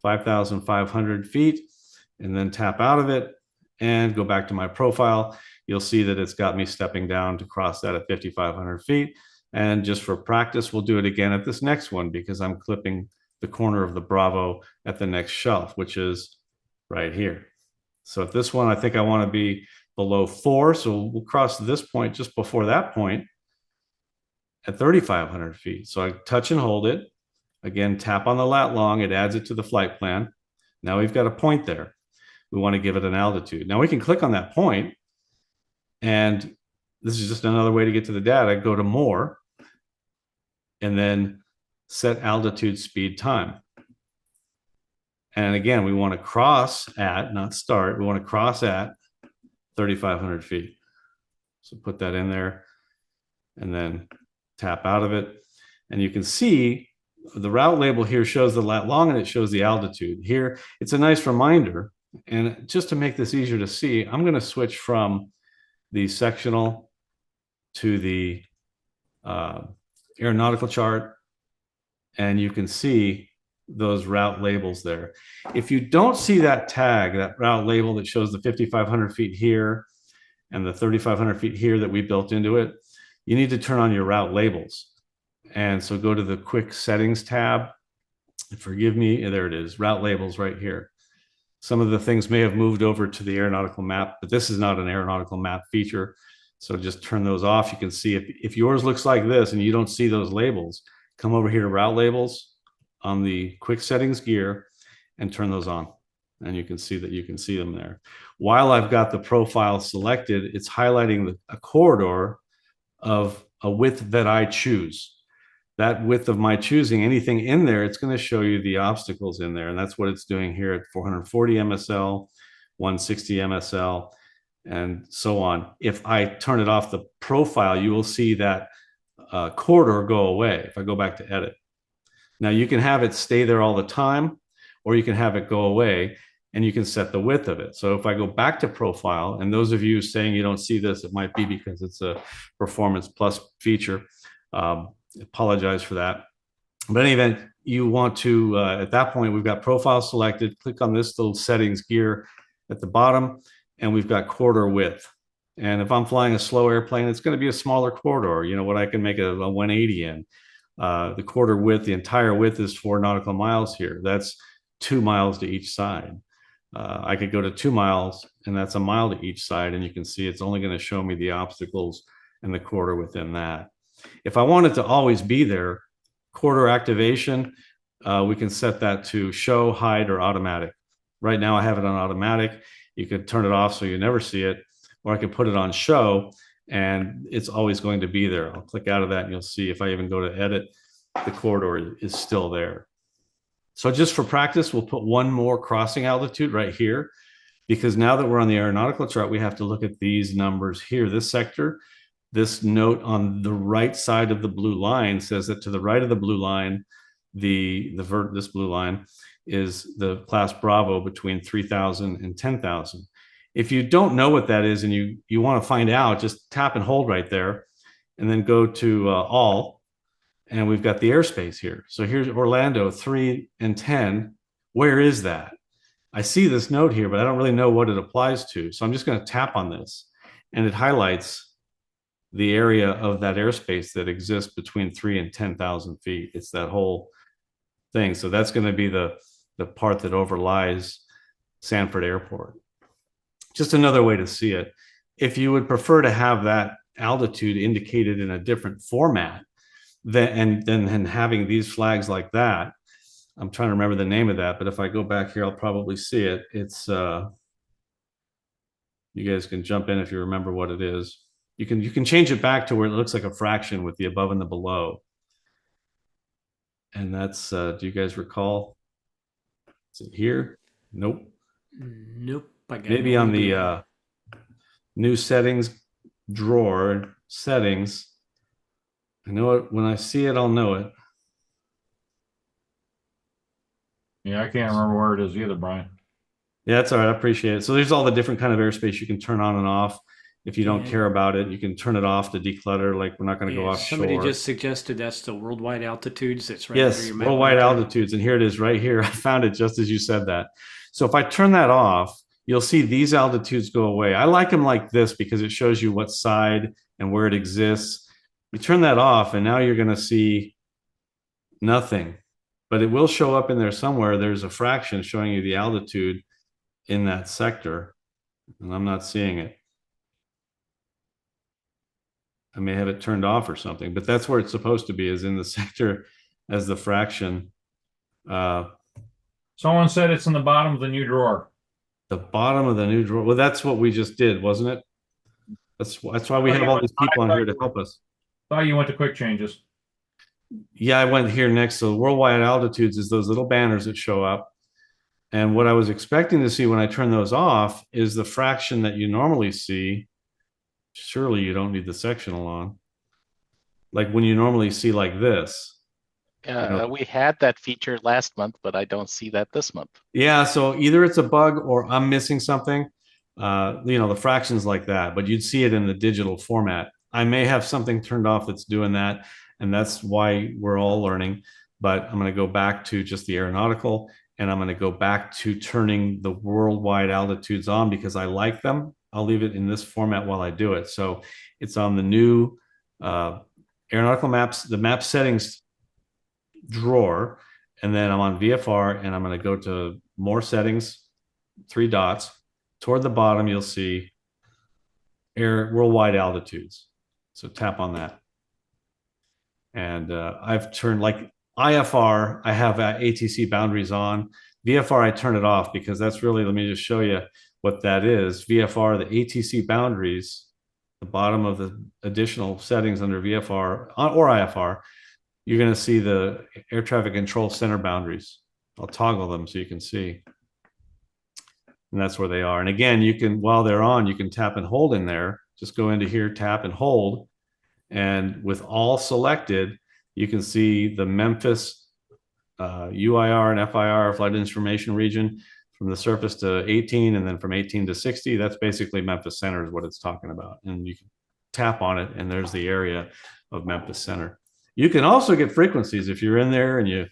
5,500 feet, and then tap out of it. and go back to my profile, you'll see that it's got me stepping down to cross that at 5,500 feet. And just for practice, we'll do it again at this next one because I'm clipping the corner of the Bravo at the next shelf, which is right here. So at this one, I think I want to be below 4. So we'll cross this point just before that point at 3,500 feet. So I touch and hold it. Again, tap on the lat long. It adds it to the flight plan. Now we've got a point there. We want to give it an altitude. Now we can click on that point, and this is just another way to get to the data. Go to more, and then set altitude, speed, time. And again, we want to cross at, not start, we want to cross at 3,500 feet. So put that in there and then tap out of it. And you can see the route label here shows the lat long and it shows the altitude. Here, it's a nice reminder. And just to make this easier to see, I'm going to switch from the sectional to the aeronautical chart. And you can see those route labels there. If you don't see that tag, that route label that shows the 5,500 feet here and the 3,500 feet here that we built into it, you need to turn on your route labels. And so go to the quick settings tab. Forgive me, there it is, route labels right here. Some of the things may have moved over to the aeronautical map, but this is not an aeronautical map feature. So just turn those off. You can see if yours looks like this and you don't see those labels, come over here to route labels on the quick settings gear and turn those on. And you can see that you can see them there. While I've got the profile selected, it's highlighting a corridor of a width that I choose. That width of my choosing, anything in there, it's going to show you the obstacles in there. And that's what it's doing here at 440 MSL, 160 MSL, and so on. If I turn it off the profile, you will see that corridor go away if I go back to edit. Now you can have it stay there all the time, or you can have it go away and you can set the width of it. So if I go back to profile, and those of you saying you don't see this, it might be because it's a performance plus feature. Apologize for that. But in any event, you want to, at that point, we've got profile selected, click on this little settings gear at the bottom, and we've got corridor width. And if I'm flying a slow airplane, it's going to be a smaller corridor, you know, what I can make a 180 in. The corridor width, the entire width is 4 nautical miles here. That's 2 miles to each side. I could go to 2 miles, and that's a mile to each side. And you can see it's only going to show me the obstacles and the corridor within that. If I want it to always be there, corridor activation, we can set that to show, hide, or automatic. Right now I have it on automatic. You could turn it off so you never see it, or I could put it on show and it's always going to be there. I'll click out of that and you'll see if I even go to edit, the corridor is still there. So just for practice, we'll put one more crossing altitude right here, because now that we're on the aeronautical chart, we have to look at these numbers here. This sector, this note on the right side of the blue line says that to the right of the blue line, this blue line is the class Bravo between 3,000 and 10,000. If you don't know what that is and you want to find out, just tap and hold right there and then go to all, and we've got the airspace here. So here's Orlando 3 and 10. Where is that? I see this note here, but I don't really know what it applies to. So I'm just going to tap on this and it highlights the area of that airspace that exists between 3 and 10,000 feet. It's that whole thing. So that's going to be the part that overlies Sanford Airport. Just another way to see it. If you would prefer to have that altitude indicated in a different format, then having these flags like that, I'm trying to remember the name of that, but if I go back here, I'll probably see it. It's, you guys can jump in if you remember what it is. You can change it back to where it looks like a fraction with the above and the below. And that's, do you guys recall? Is it here? Nope. Nope. Maybe on the new settings drawer, settings. I know it, when I see it, I'll know it. Yeah, I can't remember where it is either, Brian. Yeah, that's all right. I appreciate it. So there's all the different kind of airspace you can turn on and off. If you don't care about it, you can turn it off to declutter. Like we're not going to go offshore. Somebody just suggested that's the worldwide altitudes. That's right. Yes, worldwide altitudes. And here it is right here. I found it just as you said that. So if I turn that off, you'll see these altitudes go away. I like them like this because it shows you what side and where it exists. You turn that off and now you're going to see nothing, but it will show up in there somewhere. There's a fraction showing you the altitude in that sector, and I'm not seeing it. I may have it turned off or something, but that's where it's supposed to be, is in the sector as the fraction. Someone said it's in the bottom of the new drawer. The bottom of the new drawer. Well, that's what we just did, wasn't it? That's why we have all these people on here to help us. Thought you went to quick changes. Yeah, I went here next to the worldwide altitudes is those little banners that show up. And what I was expecting to see when I turn those off is the fraction that you normally see. Surely you don't need the sectional on. Like when you normally see like this. We had that feature last month, but I don't see that this month. Yeah, so either it's a bug or I'm missing something. The fractions like that, but you'd see it in the digital format. I may have something turned off that's doing that, and that's why we're all learning. But I'm going to go back to just the aeronautical, and I'm going to go back to turning the worldwide altitudes on because I like them. I'll leave it in this format while I do it. So it's on the new aeronautical maps, the map settings drawer, and then I'm on VFR, and I'm going to go to more settings, 3 dots. Toward the bottom, you'll see air worldwide altitudes. So tap on that. And I've turned like IFR, I have ATC boundaries on. VFR, I turn it off because that's really, let me just show you what that is. VFR, the ATC boundaries, the bottom of the additional settings under VFR or IFR, you're going to see the air traffic control center boundaries. I'll toggle them so you can see. And that's where they are. And again, you can, while they're on, you can tap and hold in there. Just go into here, tap and hold. And with all selected, you can see the Memphis UIR and FIR, flight information region, from the surface to 18, and then from 18 to 60. That's basically Memphis Center is what it's talking about. And you can tap on it, and there's the area of Memphis Center. You can also get frequencies. If you're in there and you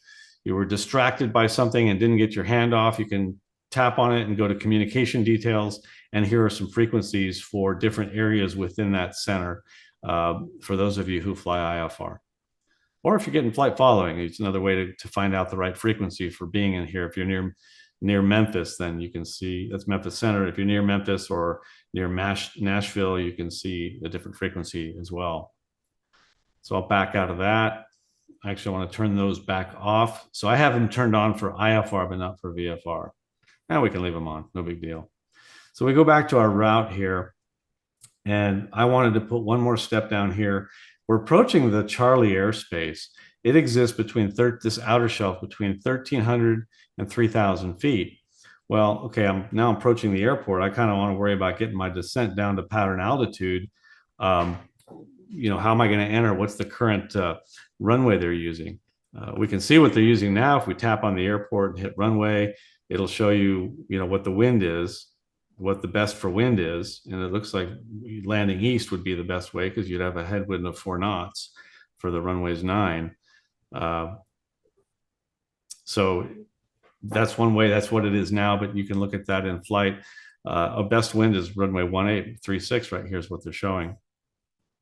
were distracted by something and didn't get your hand off, you can tap on it and go to communication details. And here are some frequencies for different areas within that center for those of you who fly IFR. Or if you're getting flight following, it's another way to find out the right frequency for being in here. If you're near Memphis, then you can see that's Memphis Center. If you're near Memphis or near Nashville, you can see a different frequency as well. So I'll back out of that. Actually, I want to turn those back off. So I have them turned on for IFR, but not for VFR. Now we can leave them on, no big deal. So we go back to our route here. And I wanted to put one more step down here. We're approaching the Charlie airspace. It exists between this outer shelf between 1,300 and 3,000 feet. Well, okay, I'm now approaching the airport. I kind of want to worry about getting my descent down to pattern altitude. How am I going to enter? What's the current runway they're using? We can see what they're using now. If we tap on the airport and hit runway, it'll show you, what the wind is, what the best for wind is. And it looks like landing east would be the best way because you'd have a headwind of 4 knots for the runway's 9. So that's one way. That's what it is now, but you can look at that in flight. A best wind is runway 1836 right here is what they're showing.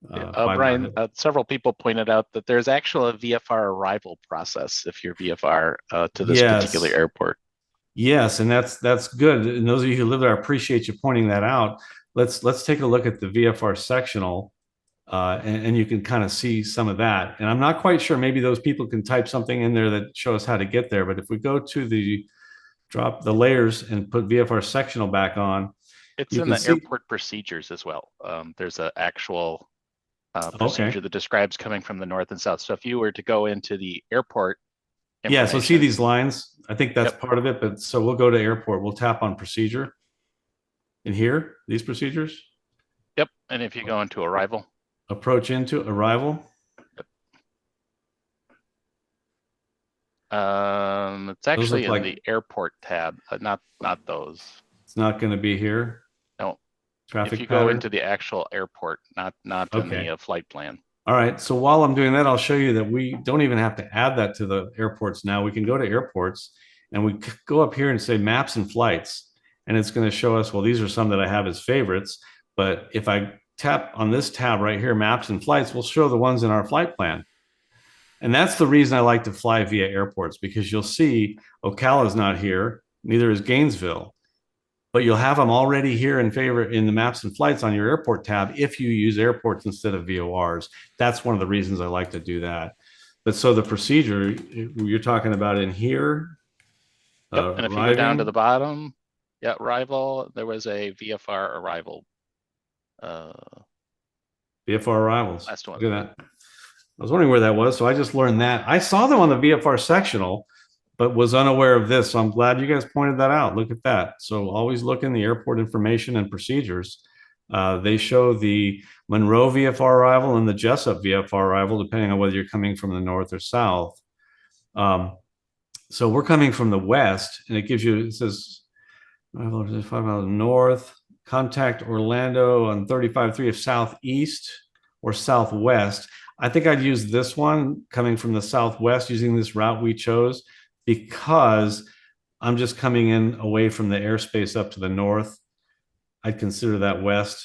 Brian, several people pointed out that there's actually a VFR arrival process if you're VFR to this particular airport. Yes, and that's good. And those of you who live there, I appreciate you pointing that out. Let's take a look at the VFR sectional, and you can kind of see some of that. And I'm not quite sure. Maybe those people can type something in there that show us how to get there. But if we go to drop the layers and put VFR sectional back on, it's in the airport procedures as well. There's an actual procedure that describes coming from the north and south. So if you were to go into the airport, so see these lines. I think that's part of it. But so we'll go to airport. We'll tap on procedure. In here, these procedures. Yep. And if you go into arrival, approach into arrival. It's actually in the airport tab, not those. It's not going to be here. No. Traffic. If you go into the actual airport, not in the flight plan. All right. So while I'm doing that, I'll show you that we don't even have to add that to the airports now. We can go to airports and we go up here and say maps and flights. and it's going to show us, well, these are some that I have as favorites. But if I tap on this tab right here, maps and flights, we'll show the ones in our flight plan. And that's the reason I like to fly via airports, because you'll see Ocala's not here, neither is Gainesville, but you'll have them already here in the maps and flights on your airport tab if you use airports instead of VORs. That's one of the reasons I like to do that. But so the procedure you're talking about in here, Yep. And if you go down to the bottom, yeah, arrival, there was a VFR arrival. VFR arrivals. Last one. Look at that. I was wondering where that was, so I just learned that. I saw them on the VFR sectional, but was unaware of this. So I'm glad you guys pointed that out. Look at that. So always look in the airport information and procedures. They show the Monroe VFR arrival and the Jessup VFR arrival, depending on whether you're coming from the north or south. So we're coming from the west, and it gives you, it says 5 miles north, contact Orlando on 35.3 if southeast or southwest. I think I'd use this one coming from the southwest using this route we chose, because I'm just coming in away from the airspace up to the north. I'd consider that west.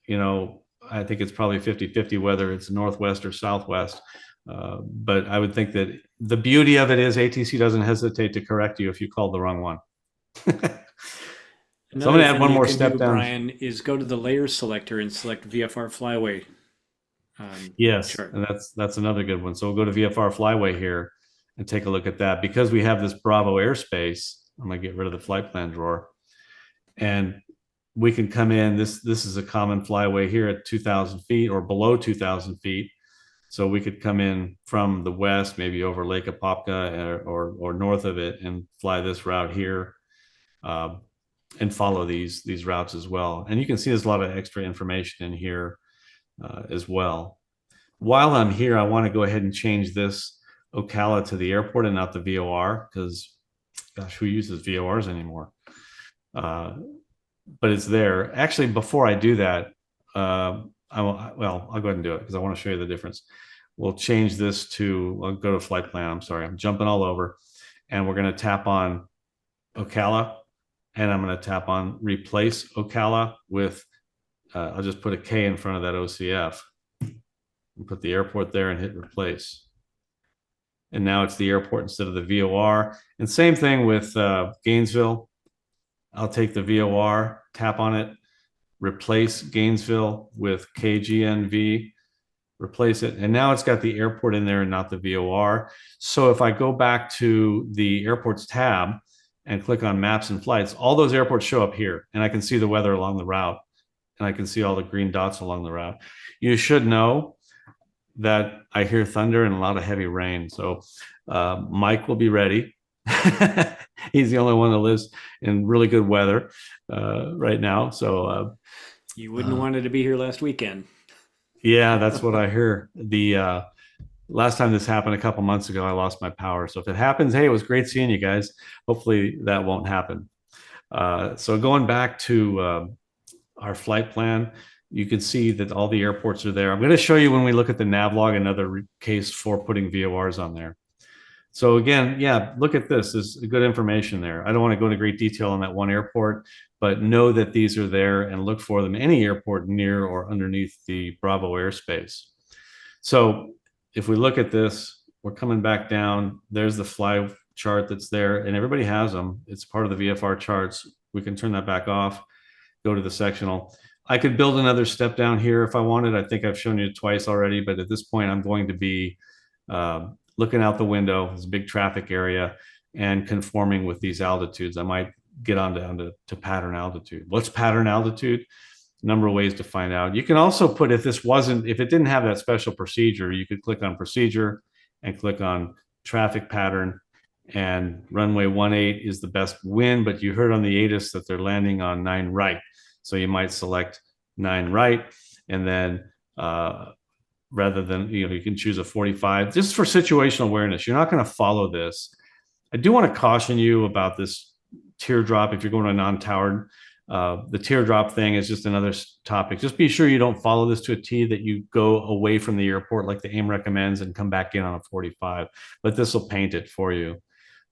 I think it's probably 50-50 whether it's northwest or southwest. But I would think that the beauty of it is ATC doesn't hesitate to correct you if you called the wrong one. So I'm going to add one more step down. Brian, is go to the layers selector and select VFR Flyway. Yes, chart. And that's another good one. So we'll go to VFR Flyway here and take a look at that. Because we have this Bravo airspace, I'm going to get rid of the flight plan drawer. And we can come in, this is a common flyway here at 2,000 feet or below 2,000 feet. So we could come in from the west, maybe over Lake Apopka or north of it, and fly this route here and follow these routes as well. And you can see there's a lot of extra information in here as well. While I'm here, I want to go ahead and change this Ocala to the airport and not the VOR, because gosh, who uses VORs anymore? But it's there. Actually, before I do that, I'll go ahead and do it because I want to show you the difference. We'll change this to, I'll go to flight plan. I'm sorry, I'm jumping all over. And we're going to tap on Ocala, and I'm going to tap on replace Ocala with, I'll just put a K in front of that OCF and put the airport there and hit replace. And now it's the airport instead of the VOR. And same thing with Gainesville. I'll take the VOR, tap on it, replace Gainesville with KGNV, replace it. And now it's got the airport in there and not the VOR. So if I go back to the airports tab and click on maps and flights, all those airports show up here, and I can see the weather along the route, and I can see all the green dots along the route. You should know that I hear thunder and a lot of heavy rain. So Mike will be ready. He's the only one that lives in really good weather right now. So you wouldn't have wanted to be here last weekend. Yeah, that's what I hear. The last time this happened a couple months ago, I lost my power. So if it happens, hey, it was great seeing you guys. Hopefully that won't happen. So going back to our flight plan, you can see that all the airports are there. I'm going to show you when we look at the navlog another case for putting VORs on there. So again, yeah, look at this. There's good information there. I don't want to go into great detail on that one airport, but know that these are there and look for them any airport near or underneath the Bravo airspace. So if we look at this, we're coming back down. There's the fly chart that's there, and everybody has them. It's part of the VFR charts. We can turn that back off, go to the sectional. I could build another step down here if I wanted. I think I've shown you twice already, but at this point, I'm going to be looking out the window. It's a big traffic area and conforming with these altitudes. I might get on down to pattern altitude. What's pattern altitude? A number of ways to find out. You can also put, if it didn't have that special procedure, you could click on procedure and click on traffic pattern, and runway 18 is the best wind, but you heard on the ATIS that they're landing on 9 right. So you might select 9 right, and then rather than, you can choose a 45 just for situational awareness. You're not going to follow this. I do want to caution you about this teardrop if you're going to a non-towered. The teardrop thing is just another topic. Just be sure you don't follow this to a T, that you go away from the airport like the AIM recommends and come back in on a 45, but this will paint it for you.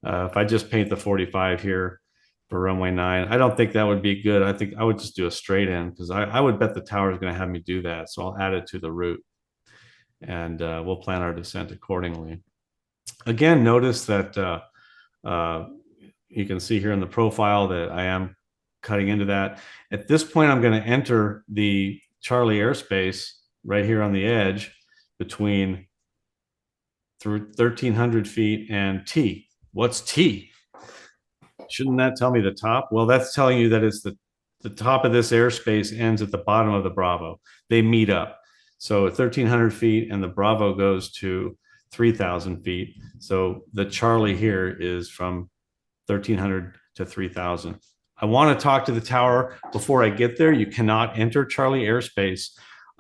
If I just paint the 45 here, for runway 9. I don't think that would be good. I think I would just do a straight in because I would bet the tower is going to have me do that. So I'll add it to the route and we'll plan our descent accordingly. Again, notice that you can see here in the profile that I am cutting into that. At this point, I'm going to enter the Charlie airspace right here on the edge between 1,300 feet and T. What's T? Shouldn't that tell me the top? Well, that's telling you that it's the top of this airspace ends at the bottom of the Bravo. They meet up. So 1,300 feet and the Bravo goes to 3,000 feet. So the Charlie here is from 1,300 to 3,000. I want to talk to the tower before I get there. You cannot enter Charlie airspace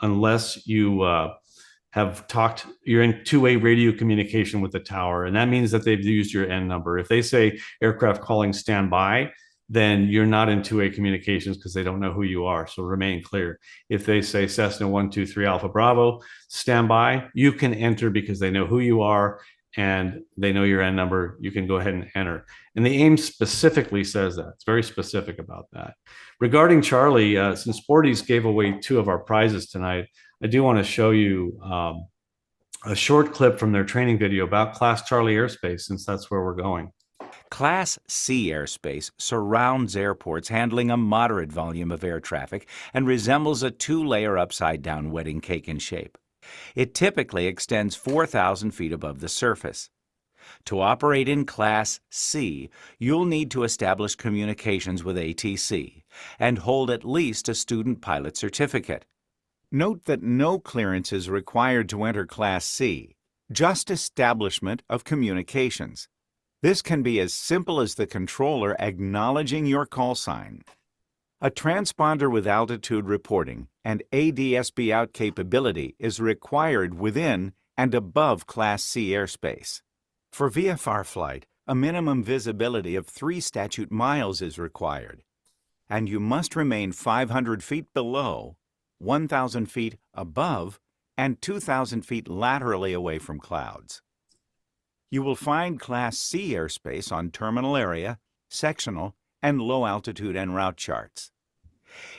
unless you you're in two-way radio communication with the tower. And that means that they've used your N number. If they say aircraft calling standby, then you're not in two-way communications because they don't know who you are. So remain clear. If they say Cessna 123 Alpha Bravo, standby, you can enter because they know who you are and they know your N number. You can go ahead and enter. And the AIM specifically says that. It's very specific about that. Regarding Charlie, since Sporties gave away 2 of our prizes tonight, I do want to show you a short clip from their training video about Class Charlie airspace, since that's where we're going. Class C airspace surrounds airports handling a moderate volume of air traffic and resembles a 2-layer upside-down wedding cake in shape. It typically extends 4,000 feet above the surface. To operate in Class C, you'll need to establish communications with ATC and hold at least a student pilot certificate. Note that no clearance is required to enter Class C, just establishment of communications. This can be as simple as the controller acknowledging your call sign. A transponder with altitude reporting and ADSB out capability is required within and above Class C airspace. For VFR flight, a minimum visibility of 3 statute miles is required, and you must remain 500 feet below, 1,000 feet above, and 2,000 feet laterally away from clouds. You will find Class C airspace on terminal area, sectional, and low altitude en route charts.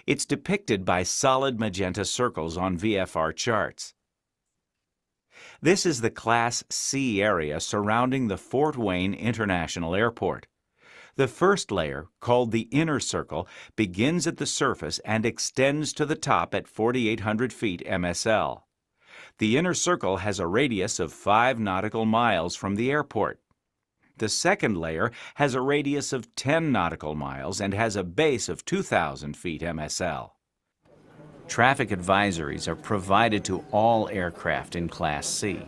It's depicted by solid magenta circles on VFR charts. This is the Class C area surrounding the Fort Wayne International Airport. The first layer, called the inner circle, begins at the surface and extends to the top at 4,800 feet MSL. The inner circle has a radius of 5 nautical miles from the airport. The second layer has a radius of 10 nautical miles and has a base of 2,000 feet MSL. Traffic advisories are provided to all aircraft in Class C.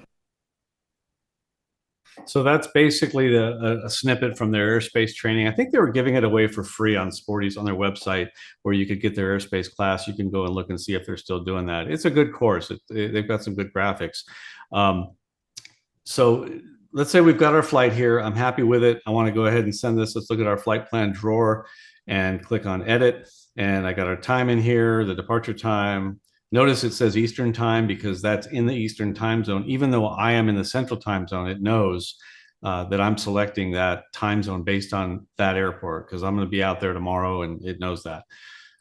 So that's basically a snippet from their airspace training. I think they were giving it away for free on Sporties on their website, where you could get their airspace class. You can go and look and see if they're still doing that. It's a good course. They've got some good graphics. So let's say we've got our flight here. I'm happy with it. I want to go ahead and send this. Let's look at our flight plan drawer and click on edit. And I got our time in here, the departure time. Notice it says Eastern time because that's in the Eastern time zone. Even though I am in the Central time zone, it knows that I'm selecting that time zone based on that airport because I'm going to be out there tomorrow and it knows that.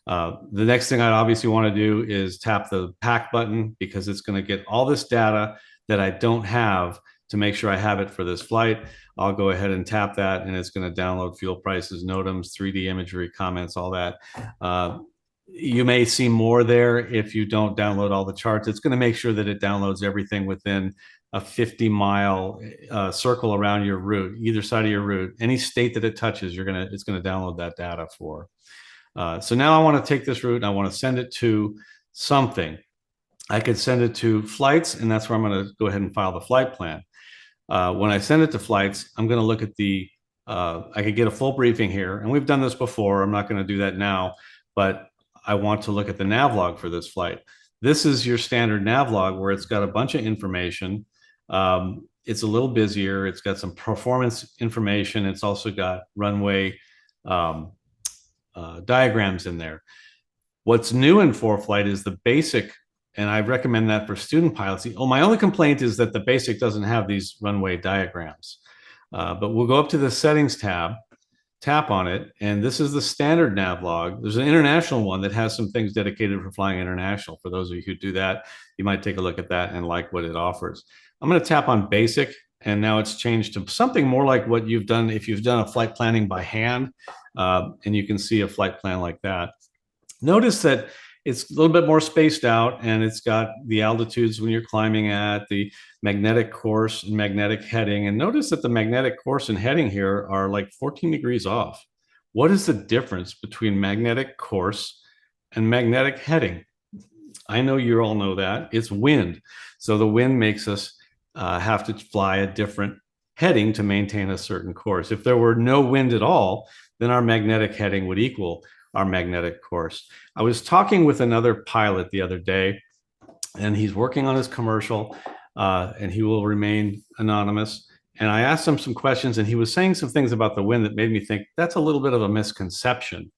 The next thing I obviously want to do is tap the pack button because it's going to get all this data that I don't have to make sure I have it for this flight. I'll go ahead and tap that and it's going to download fuel prices, NOTAMs, 3D imagery, comments, all that. You may see more there if you don't download all the charts. It's going to make sure that it downloads everything within a 50-mile circle around your route, either side of your route. Any state that it touches, it's going to download that data for. So now I want to take this route and I want to send it to something. I could send it to flights, and that's where I'm going to go ahead and file the flight plan. When I send it to flights, I'm going to look at I could get a full briefing here, and we've done this before. I'm not going to do that now, but I want to look at the navlog for this flight. This is your standard navlog where it's got a bunch of information. It's a little busier. It's got some performance information. It's also got runway diagrams in there. What's new in ForeFlight is the basic, and I recommend that for student pilots. My only complaint is that the basic doesn't have these runway diagrams. But we'll go up to the settings tab tap on it, and this is the standard nav log. There's an international one that has some things dedicated for flying international. For those of you who do that, you might take a look at that and like what it offers. I'm going to tap on basic, and now it's changed to something more like what you've done if you've done a flight planning by hand, and you can see a flight plan like that. Notice that it's a little bit more spaced out, and it's got the altitudes when you're climbing at, the magnetic course and magnetic heading. And notice that the magnetic course and heading here are like 14 degrees off. What is the difference between magnetic course and magnetic heading? I know you all know that. It's wind. So the wind makes us have to fly a different heading to maintain a certain course. If there were no wind at all, then our magnetic heading would equal our magnetic course. I was talking with another pilot the other day, and he's working on his commercial, and he will remain anonymous. And I asked him some questions, and he was saying some things about the wind that made me think that's a little bit of a misconception.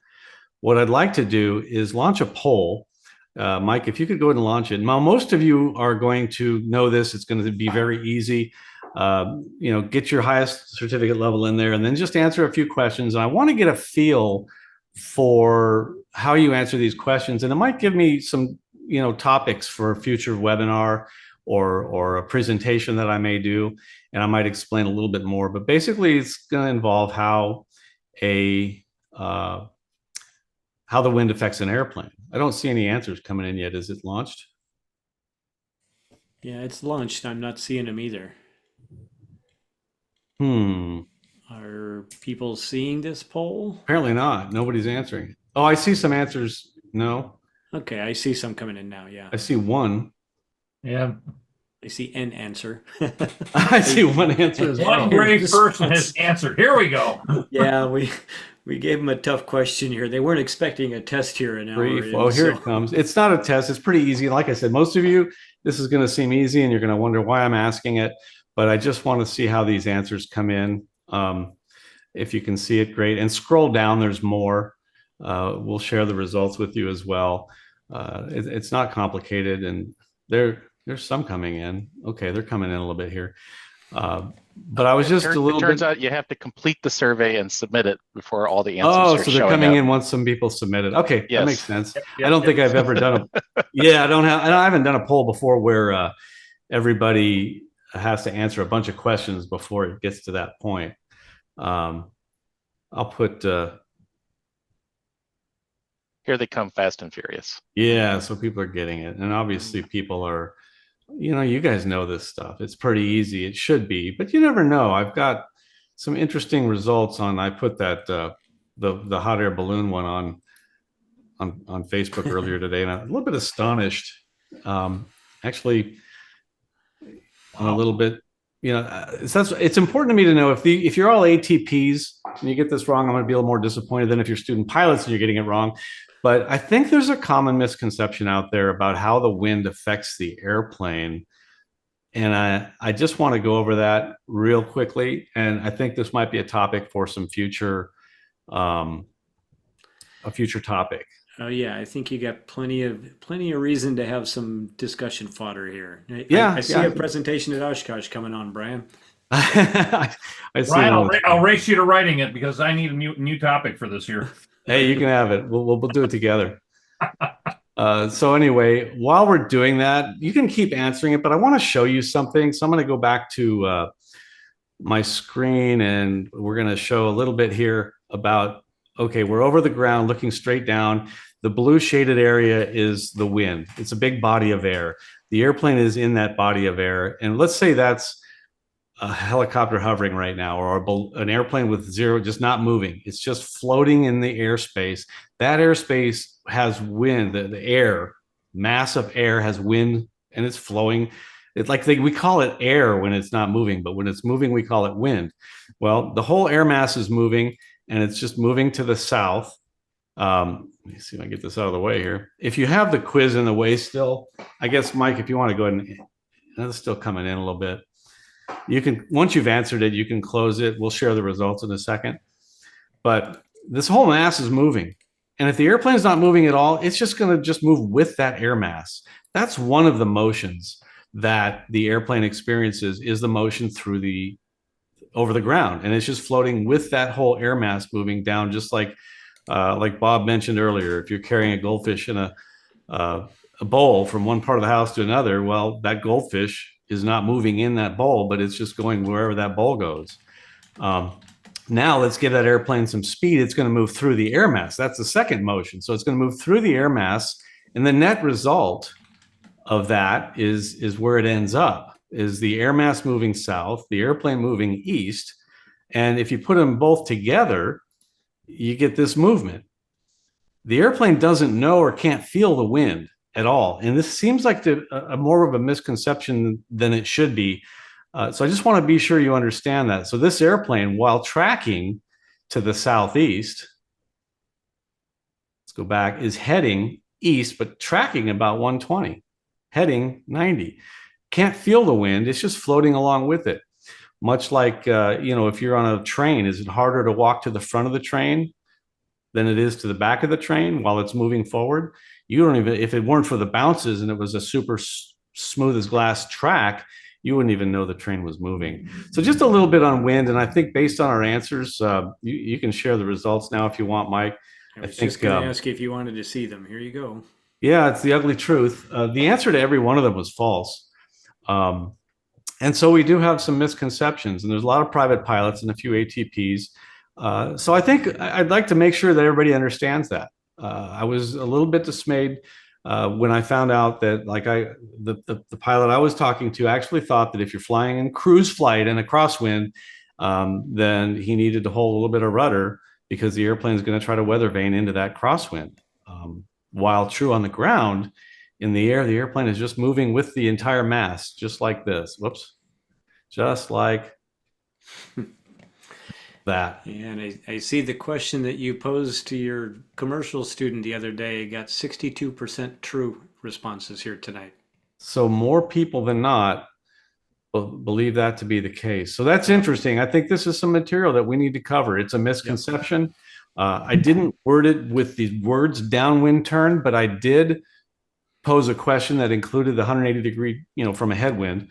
What I'd like to do is launch a poll. Mike, if you could go ahead and launch it. Now, most of you are going to know this. It's going to be very easy. Get your highest certificate level in there and then just answer a few questions. And I want to get a feel for how you answer these questions. And it might give me some, topics for a future webinar or a presentation that I may do. And I might explain a little bit more. But basically, it's going to involve how the wind affects an airplane. I don't see any answers coming in yet. Is it launched? Yeah, it's launched. I'm not seeing them either. Are people seeing this poll? Apparently not. Nobody's answering. Oh, I see some answers. No. Okay, I see some coming in now. Yeah, I see one. Yeah. I see an answer. I see one answer as well. One brave person has answered. Here we go. Yeah, we gave them a tough question here. They weren't expecting a test here an hour in. Oh, here it comes. It's not a test. It's pretty easy. Like I said, most of you, this is going to seem easy, and you're going to wonder why I'm asking it. But I just want to see how these answers come in. If you can see it, great. And scroll down, there's more. We'll share the results with you as well. It's not complicated, and there's some coming in. Okay, they're coming in a little bit here. But I was just a little bit. It turns out you have to complete the survey and submit it before all the answers Oh, are so they're showing coming up. in once some people submit it. Okay, Yes. that makes sense. I don't think I've ever done a. Yeah, I haven't done a poll before where everybody has to answer a bunch of questions before it gets to that point. I'll put. Here they come, fast and furious. Yeah, so people are getting it, and obviously people are. You guys know this stuff. It's pretty easy. It should be, but you never know. I've got some interesting results on. I put that the hot air balloon one on Facebook earlier today, and I'm a little bit astonished. Actually, I'm a little bit. It's important to me to know if you're all ATPs and you get this wrong, I'm going to be a little more disappointed than if you're student pilots and you're getting it wrong. But I think there's a common misconception out there about how the wind affects the airplane. And I just want to go over that real quickly. And I think this might be a topic for some future topic. Oh yeah, I think you got plenty of reason to have some discussion fodder here. I see a presentation at Oshkosh coming on, Brian. I see. Brian, I'll race you to writing it because I need a new topic for this year. Hey, you can have it. We'll do it together. So anyway, while we're doing that, you can keep answering it, but I want to show you something. So I'm going to go back to my screen, and we're going to show a little bit here about. Okay, we're over the ground looking straight down. The blue shaded area is the wind. It's a big body of air. The airplane is in that body of air. And let's say that's a helicopter hovering right now, or an airplane with zero, just not moving. It's just floating in the airspace. That airspace has wind, the air, mass of air has wind, and it's flowing. It's like we call it air when it's not moving, but when it's moving, we call it wind. Well, the whole air mass is moving, and it's just moving to the south. Let me see if I get this out of the way here. If you have the quiz in the way still, I guess, Mike, if you want to go ahead and it's still coming in a little bit. You can, once you've answered it, you can close it. We'll share the results in a second. But this whole mass is moving. And if the airplane is not moving at all, it's just going to just move with that air mass. That's one of the motions that the airplane experiences, is the motion through the over the ground, and it's just floating with that whole air mass moving down, just like Bob mentioned earlier. If you're carrying a goldfish in a bowl from one part of the house to another, well, that goldfish is not moving in that bowl, but it's just going wherever that bowl goes. Now let's give that airplane some speed. It's going to move through the air mass. That's the second motion. So it's going to move through the air mass, and the net result of that is where it ends up, is the air mass moving south, the airplane moving east. And if you put them both together, you get this movement. The airplane doesn't know or can't feel the wind at all. And this seems like a more of a misconception than it should be. So I just want to be sure you understand that. So this airplane, while tracking to the southeast, let's go back, is heading east, but tracking about 120, heading 90. Can't feel the wind. It's just floating along with it. Much like, if you're on a train, is it harder to walk to the front of the train than it is to the back of the train while it's moving forward? You don't even, if it weren't for the bounces and it was a super smooth as glass track, you wouldn't even know the train was moving. So just a little bit on wind. And I think based on our answers, you can share the results now if you want, Mike. I was just going to ask you if you wanted to see them. Here you go. Yeah, it's the ugly truth. The answer to every one of them was false. And so we do have some misconceptions, and there's a lot of private pilots and a few ATPs. So I think I'd like to make sure that everybody understands that. I was a little bit dismayed when I found out that the pilot I was talking to actually thought that if you're flying in cruise flight in a crosswind, then he needed to hold a little bit of rudder because the airplane is going to try to weather vane into that crosswind. While true on the ground, in the air, the airplane is just moving with the entire mass, just like this. Whoops. Just like that. And I see the question that you posed to your commercial student the other day got 62% true responses here tonight. So more people than not believe that to be the case. So that's interesting. I think this is some material that we need to cover. It's a misconception. Yep. I didn't word it with the words downwind turn, but I did pose a question that included the 180 degree, from a headwind.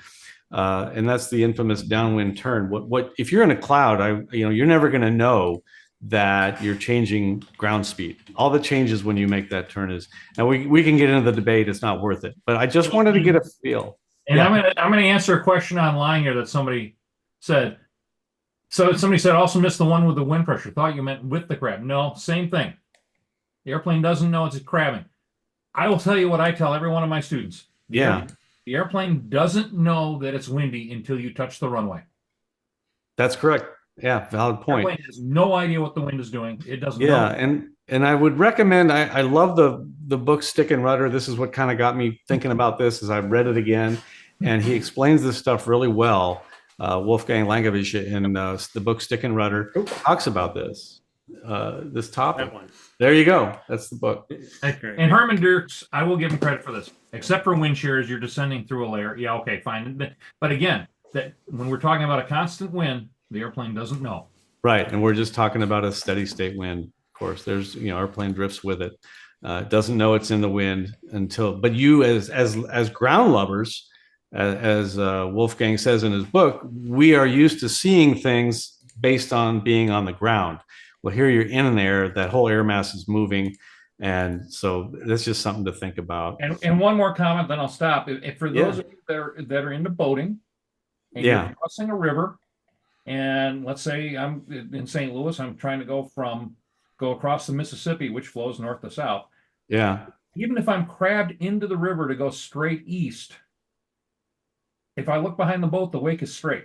And that's the infamous downwind turn. What if you're in a cloud, you're never going to know that you're changing ground speed. All the changes when you make that turn is, and we can get into the debate. It's not worth it, but I just wanted to get a feel. And yeah. I'm going to answer a question online here that somebody said. So somebody said, also missed the one with the wind pressure. Thought you meant with the crab. No, same thing. The airplane doesn't know it's crabbing. I will tell you what I tell every one of my students. Yeah. The airplane doesn't know that it's windy until you touch the runway. That's correct. Yeah, valid point. The airplane has no idea what the wind is doing. It doesn't know. Yeah, and I would recommend, I love the book Stick and Rudder. This is what kind of got me thinking about this as I read it again. And he explains this stuff really well. Wolfgang Langewisch in the book Stick and Rudder talks about this topic. That one. There you go. That's the book. And Herman Dirks, I will give him credit for this. Except for wind shear, as you're descending through a layer. Yeah, okay, fine. But again, that when we're talking about a constant wind, the airplane doesn't know. Right, and we're just talking about a steady state wind. Of course, there's airplane drifts with it. It doesn't know it's in the wind but you as ground lovers, as Wolfgang says in his book, we are used to seeing things based on being on the ground. Well, here you're in air, that whole air mass is moving. And so that's just something to think about. And one more comment, then I'll stop. If for those of you that are into boating and you're crossing a river, and let's say I'm in St. Louis, I'm trying to go across the Mississippi, which flows north to south. Yeah. Even if I'm crabbed into the river to go straight east, if I look behind the boat, the wake is straight.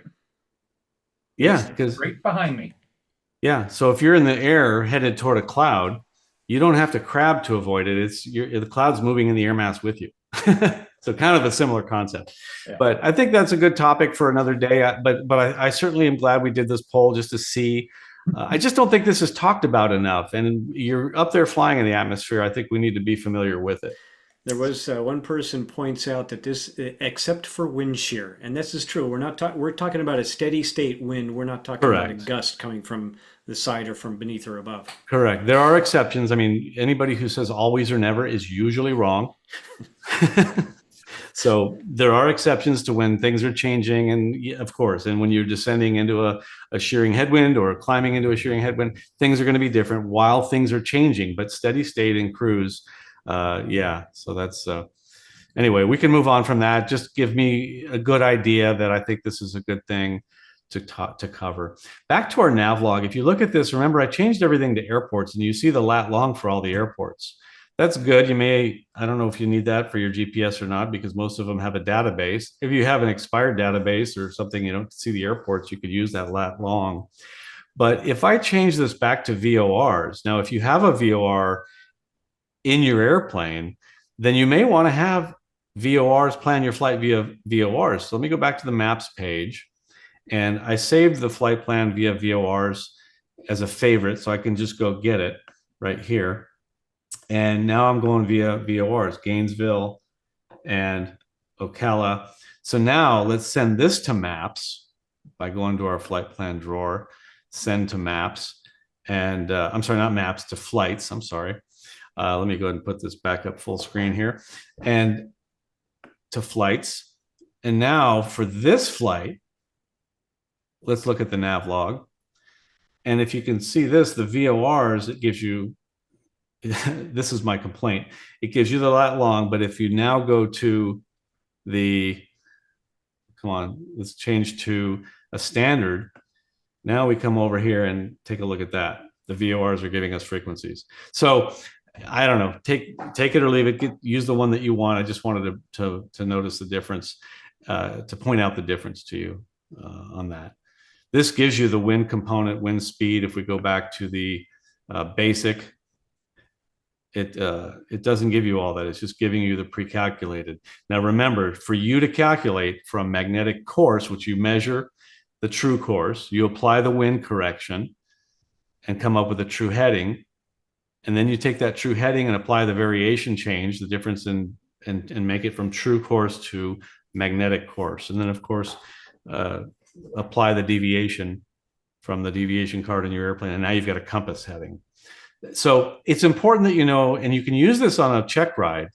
Yeah, because straight behind me. Yeah. So if you're in the air headed toward a cloud, you don't have to crab to avoid it. The cloud's moving in the air mass with you. So kind of a similar concept. Yeah. But I think that's a good topic for another day. But I certainly am glad we did this poll just to see. I just don't think this is talked about enough. And you're up there flying in the atmosphere. I think we need to be familiar with it. There was one person points out that this, except for wind shear, and this is true. We're talking about a steady state wind. We're not talking about a gust coming from the side or from beneath or above. Correct. There are exceptions. I mean, anybody who says always or never is usually wrong. So there are exceptions to when things are changing, and of course, and when you're descending into a shearing headwind or climbing into a shearing headwind, things are going to be different while things are changing. But steady state and cruise, yeah. So that's anyway. We can move on from that. Just give me a good idea that I think this is a good thing to cover. Back to our nav log. If you look at this, remember I changed everything to airports, and you see the lat long for all the airports. That's good. You may, I don't know if you need that for your GPS or not, because most of them have a database. If you have an expired database or something, you don't see the airports, you could use that lat long. But if I change this back to VORs, now if you have a VOR in your airplane, then you may want to have VORs, plan your flight via VORs. So let me go back to the maps page, and I saved the flight plan via VORs as a favorite, so I can just go get it right here. And now I'm going via VORs, Gainesville and Ocala. So now let's send this to maps by going to our flight plan drawer, send to maps, and I'm sorry, not maps, to flights. I'm sorry. Let me go ahead and put this back up full screen here, and to flights. And now for this flight, let's look at the nav log. And if you can see this, the VORs, it gives you, this is my complaint. It gives you the lat long, but if you now go to the, come on, let's change to a standard. Now we come over here and take a look at that. The VORs are giving us frequencies. So I don't know, take it or leave it. Use the one that you want. I just wanted to notice the difference, to point out the difference to you on that. This gives you the wind component, wind speed. If we go back to the basic, it doesn't give you all that. It's just giving you the pre-calculated. Now remember, for you to calculate from magnetic course, which you measure the true course, you apply the wind correction and come up with a true heading. And then you take that true heading and apply the variation change, the difference in, and make it from true course to magnetic course. And then of course, apply the deviation from the deviation card in your airplane. And now you've got a compass heading. So it's important that you know, and you can use this on a check ride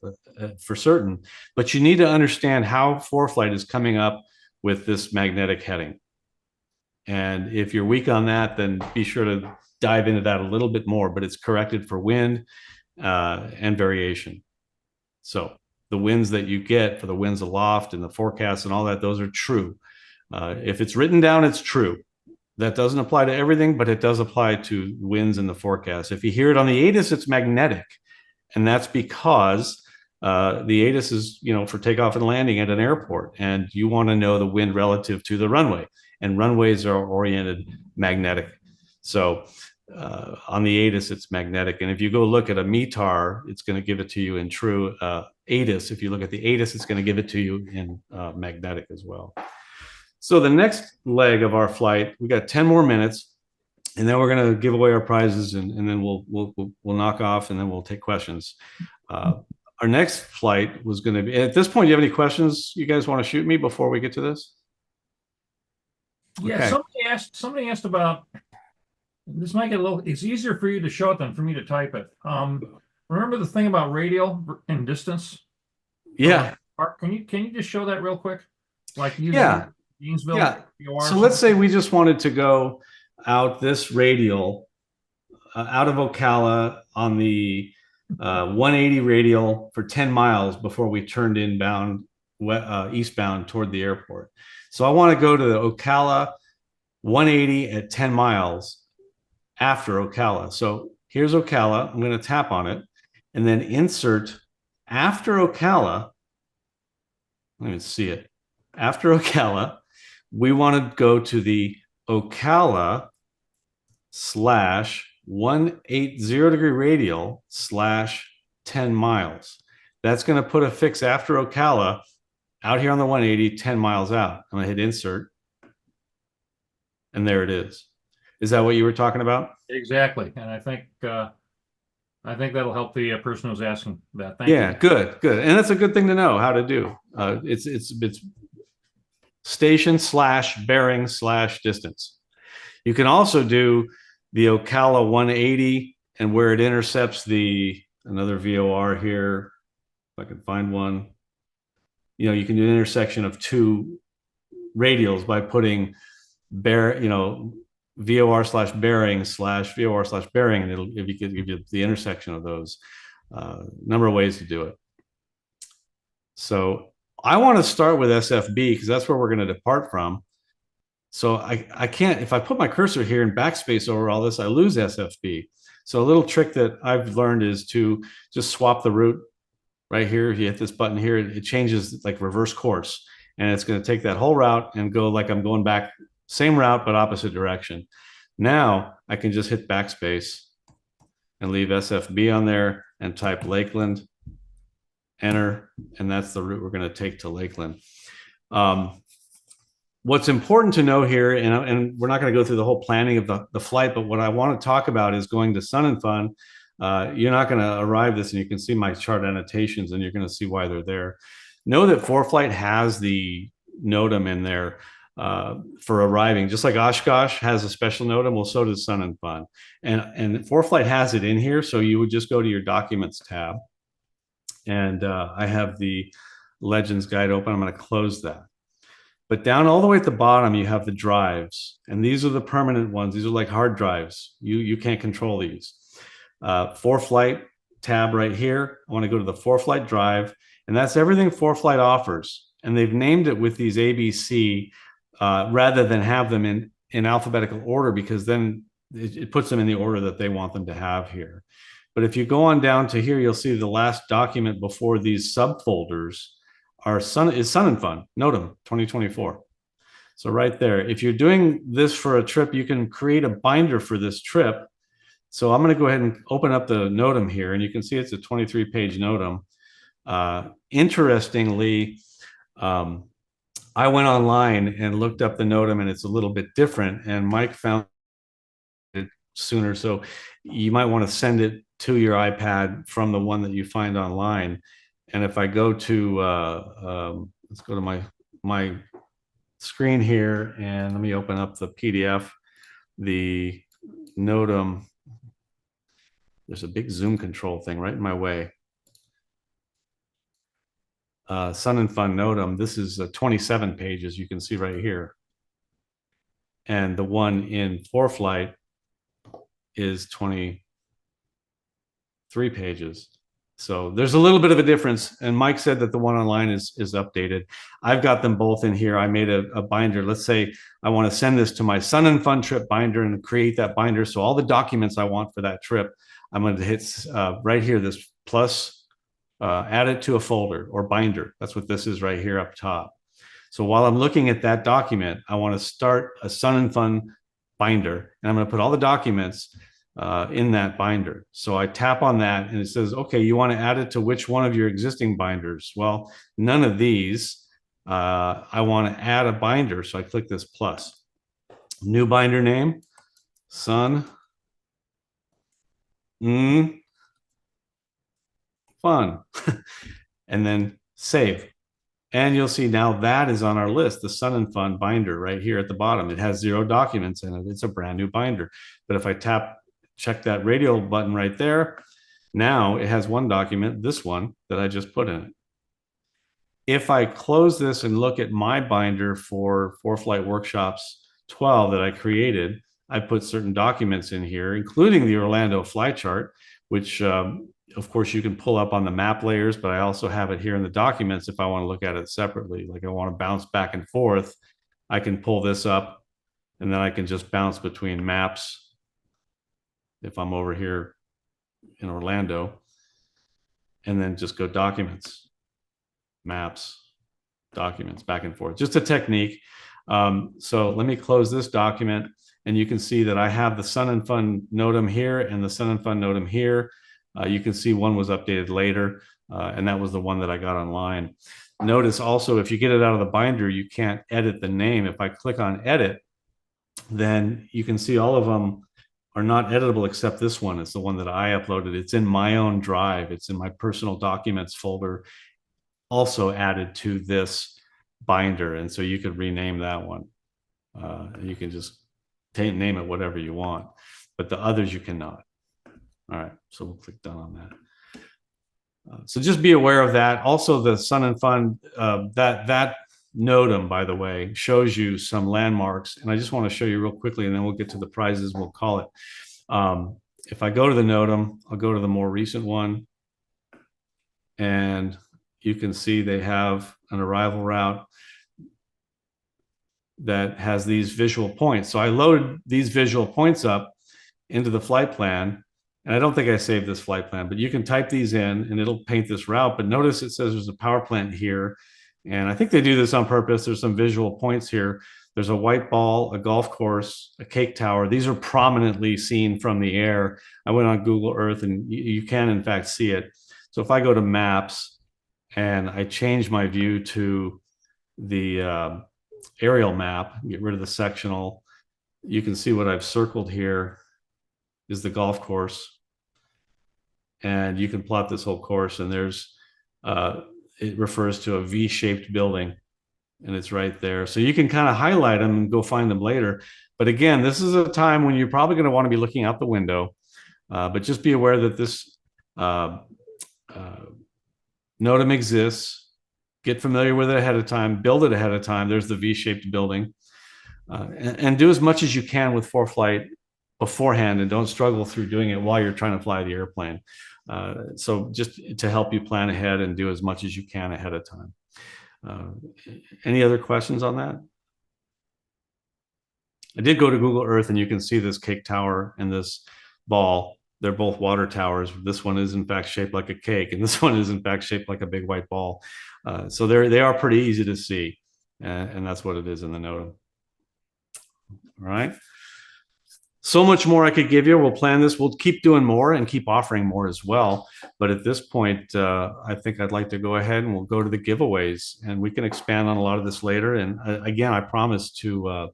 for certain, but you need to understand how ForeFlight is coming up with this magnetic heading. And if you're weak on that, then be sure to dive into that a little bit more, but it's corrected for wind and variation. So the winds that you get for the winds aloft and the forecast and all that, those are true. If it's written down, it's true. That doesn't apply to everything, but it does apply to winds in the forecast. If you hear it on the ATIS, it's magnetic. And that's because the ATIS is, you know, for takeoff and landing at an airport, and you want to know the wind relative to the runway, and runways are oriented magnetic. So on the ATIS, it's magnetic. And if you go look at a METAR, it's going to give it to you in true ATIS. If you look at the ATIS, it's going to give it to you in magnetic as well. So the next leg of our flight, we got 10 more minutes, and then we're going to give away our prizes, and then we'll knock off, and then we'll take questions. Our next flight was going to be, at this point, do you have any questions you guys want to shoot me before we get to this? Yeah, Okay. somebody asked about, this might get a little, it's easier for you to show it than for me to type it. Remember the thing about radial and distance? Yeah. Can you just show that real quick? Like using Gainesville? Yeah. So let's say we just wanted to go out this radial out of Ocala on the 180 radial for 10 miles before we turned inbound, eastbound toward the airport. So I want to go to the Ocala 180 at 10 miles after Ocala. So here's Ocala. I'm going to tap on it and then insert after Ocala. Let me see it. After Ocala, we want to go to the Ocala / 180 radial / 10 miles. That's going to put a fix after Ocala out here on the 180, 10 miles out. I'm going to hit insert. And there it is. Is that what you were talking about? Exactly. And I think that'll help the person who's asking that. Thank you. Yeah, good. And that's a good thing to know how to do. It's station / bearing / distance. You can also do the Ocala 180 and where it intercepts another VOR here. If I can find one. you can do an intersection of two radials by putting VOR/bearing/VOR/bearing, and it'll give you the intersection of those. Number of ways to do it. So I want to start with SFB because that's where we're going to depart from. So I can't, if I put my cursor here and backspace over all this, I lose SFB. So a little trick that I've learned is to just swap the route right here. If you hit this button here, it changes like reverse course, and it's going to take that whole route and go like I'm going back, same route, but opposite direction. Now I can just hit backspace and leave SFB on there and type Lakeland, enter, and that's the route we're going to take to Lakeland. What's important to know here, and we're not going to go through the whole planning of the flight, but what I want to talk about is going to Sun and Fun. You're not going to arrive this, and you can see my chart annotations, and you're going to see why they're there. Know that ForeFlight has the NOTAM in there for arriving, just like Oshkosh has a special NOTAM. Well, so does Sun and Fun, and ForeFlight has it in here. So you would just go to your Documents tab, and I have the Legends Guide open. I'm going to close that. But down all the way at the bottom, you have the drives, and these are the permanent ones. These are like hard drives. You can't control these. ForeFlight tab right here. I want to go to the ForeFlight drive, and that's everything ForeFlight offers. And they've named it with these ABC rather than have them in alphabetical order, because then it puts them in the order that they want them to have here. But if you go on down to here, you'll see the last document before these subfolders is Sun and Fun, NOTAM 2024. So right there, if you're doing this for a trip, you can create a binder for this trip. So I'm going to go ahead and open up the NOTAM here, and you can see it's a 23-page NOTAM. Interestingly, I went online and looked up the NOTAM, and it's a little bit different, and Mike found it sooner. So you might want to send it to your iPad from the one that you find online. And if I go to, let's go to my screen here, and let me open up the PDF, the NOTAM. There's a big zoom control thing right in my way. Sun and Fun NOTAM. This is 27 pages, you can see right here. And the one in ForeFlight is 23 pages. So there's a little bit of a difference. And Mike said that the one online is updated. I've got them both in here. I made a binder. Let's say I want to send this to my Sun and Fun trip binder and create that binder. So all the documents I want for that trip, I'm going to hit right here, this plus, add it to a folder or binder. That's what this is right here up top. So while I'm looking at that document, I want to start a Sun and Fun binder, and I'm going to put all the documents in that binder. So I tap on that, and it says, okay, you want to add it to which one of your existing binders? Well, none of these. I want to add a binder. So I click this plus. New binder name, Sun Fun. And then save. And you'll see now that is on our list, the Sun and Fun binder right here at the bottom. It has 0 documents in it. It's a brand new binder. But if I check that radial button right there, now it has one document, this one, that I just put in it. If I close this and look at my binder for ForeFlight Workshops 12 that I created, I put certain documents in here, including the Orlando fly chart, which of course you can pull up on the map layers, but I also have it here in the documents if I want to look at it separately. Like I want to bounce back and forth, I can pull this up, and then I can just bounce between maps if I'm over here in Orlando, and then just go documents, maps, documents, back and forth. Just a technique. So let me close this document, and you can see that I have the Sun and Fun NOTAM here and the Sun and Fun NOTAM here. You can see one was updated later, and that was the one that I got online. Notice also, if you get it out of the binder, you can't edit the name. If I click on edit, then you can see all of them are not editable except this one. It's the one that I uploaded. It's in my own drive. It's in my personal documents folder, also added to this binder. And so you could rename that one. You can just name it whatever you want, but the others you cannot. All right, so we'll click done on that. So just be aware of that. Also, the Sun and Fun, that NOTAM, by the way, shows you some landmarks. And I just want to show you real quickly, and then we'll get to the prizes, we'll call it. If I go to the NOTAM, I'll go to the more recent one. And you can see they have an arrival route that has these visual points. So I loaded these visual points up into the flight plan. And I don't think I saved this flight plan, but you can type these in and it'll paint this route. But notice it says there's a power plant here. And I think they do this on purpose. There's some visual points here. There's a white ball, a golf course, a cake tower. These are prominently seen from the air. I went on Google Earth and you can in fact see it. So if I go to maps and I change my view to the aerial map, get rid of the sectional, you can see what I've circled here is the golf course. And you can plot this whole course, and there's, it refers to a V-shaped building, and it's right there. So you can kind of highlight them and go find them later. But again, this is a time when you're probably going to want to be looking out the window, but just be aware that this NOTAM exists. Get familiar with it ahead of time, build it ahead of time. There's the V-shaped building, and do as much as you can with ForeFlight beforehand, and don't struggle through doing it while you're trying to fly the airplane. So just to help you plan ahead and do as much as you can ahead of time. Any other questions on that? I did go to Google Earth, and you can see this cake tower and this ball. They're both water towers. This one is in fact shaped like a cake, and this one is in fact shaped like a big white ball. So they are pretty easy to see, and that's what it is in the NOTAM. All right. So much more I could give you. We'll plan this. We'll keep doing more and keep offering more as well. But at this point, I think I'd like to go ahead and we'll go to the giveaways, and we can expand on a lot of this later. And again, I promise to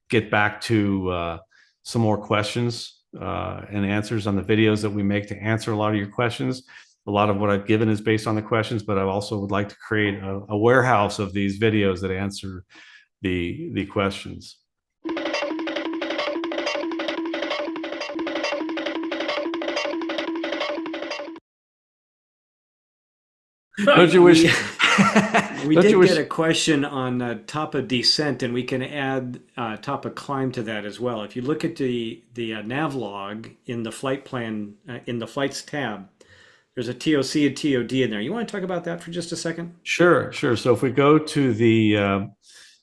get back to some more questions and answers on the videos that we make to answer a lot of your questions. A lot of what I've given is based on the questions, but I also would like to create a warehouse of these videos that answer the questions. Don't you wish? We did get a question on top of descent, and we can add top of climb to that as well. If you look at the nav log in the flight plan, in the flights tab, there's a TOC and TOD in there. You want to talk about that for just a second? Sure. So if we go to the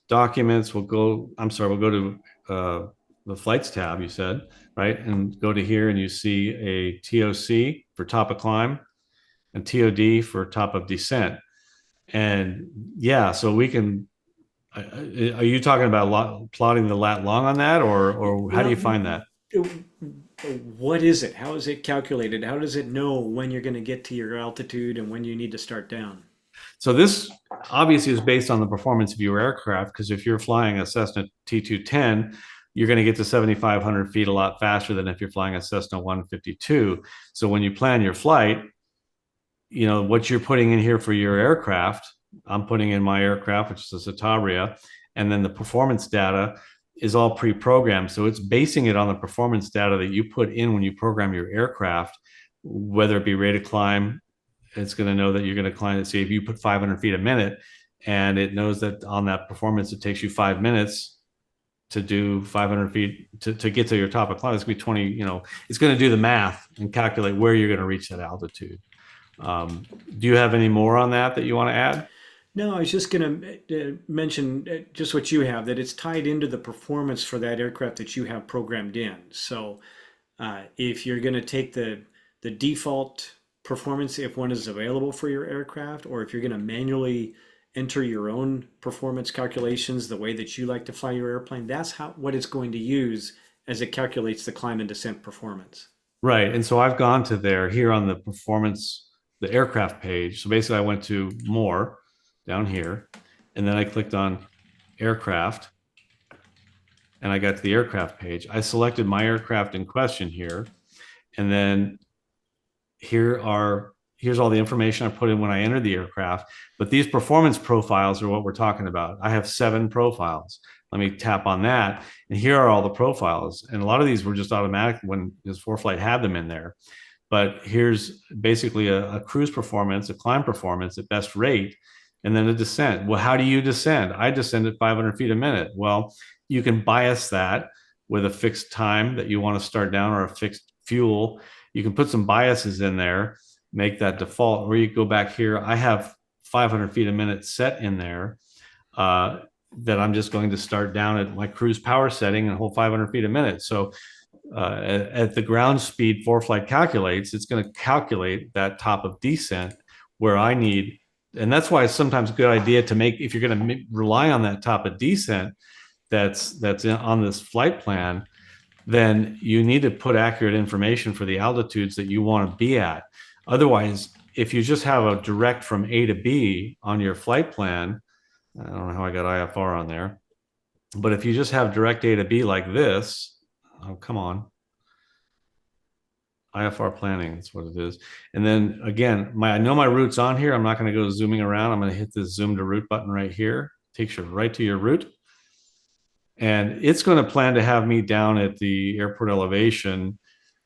documents, we'll go to the flights tab, you said, right? And go to here, and you see a TOC for top of climb and TOD for top of descent. And yeah, so we can, are you talking about plotting the lat long on that, or how do you find that? What is it? How is it calculated? How does it know when you're going to get to your altitude and when you need to start down? So this obviously is based on the performance of your aircraft, because if you're flying a Cessna T210, you're going to get to 7,500 feet a lot faster than if you're flying a Cessna 152. So when you plan your flight, you know, what you're putting in here for your aircraft, I'm putting in my aircraft, which is a Citabria, and then the performance data is all pre-programmed. So it's basing it on the performance data that you put in when you program your aircraft, whether it be rate of climb. It's going to know that you're going to climb. See, if you put 500 feet a minute, and it knows that on that performance, it takes you 5 minutes to do 500 feet to get to your top of climb. It's going to be 20, you know, it's going to do the math and calculate where you're going to reach that altitude. Do you have any more on that you want to add? No, I was just going to mention just what you have, that it's tied into the performance for that aircraft that you have programmed in. So if you're going to take the default performance, if one is available for your aircraft, or if you're going to manually enter your own performance calculations the way that you like to fly your airplane, that's what it's going to use as it calculates the climb and descent performance. Right. And so I've gone to here on the performance, the aircraft page. So basically I went to more down here, and then I clicked on aircraft, and I got to the aircraft page. I selected my aircraft in question here, and then here's all the information I put in when I entered the aircraft. But these performance profiles are what we're talking about. I have 7 profiles. Let me tap on that, and here are all the profiles. And a lot of these were just automatic when ForeFlight had them in there. but here's basically a cruise performance, a climb performance at best rate, and then a descent. Well, how do you descend? I descend at 500 feet a minute. Well, you can bias that with a fixed time that you want to start down or a fixed fuel. You can put some biases in there, make that default, or you go back here. I have 500 feet a minute set in there that I'm just going to start down at my cruise power setting and hold 500 feet a minute. So at the ground speed ForeFlight calculates, it's going to calculate that top of descent where I need. And that's why it's sometimes a good idea to make, if you're going to rely on that top of descent that's on this flight plan, then you need to put accurate information for the altitudes that you want to be at. Otherwise, if you just have a direct from A to B on your flight plan, I don't know how I got IFR on there, but if you just have direct A to B like this, oh, come on. IFR planning, that's what it is. And then again, I know my route's on here. I'm not going to go zooming around. I'm going to hit this zoom to route button right here. Takes you right to your route. And it's going to plan to have me down at the airport elevation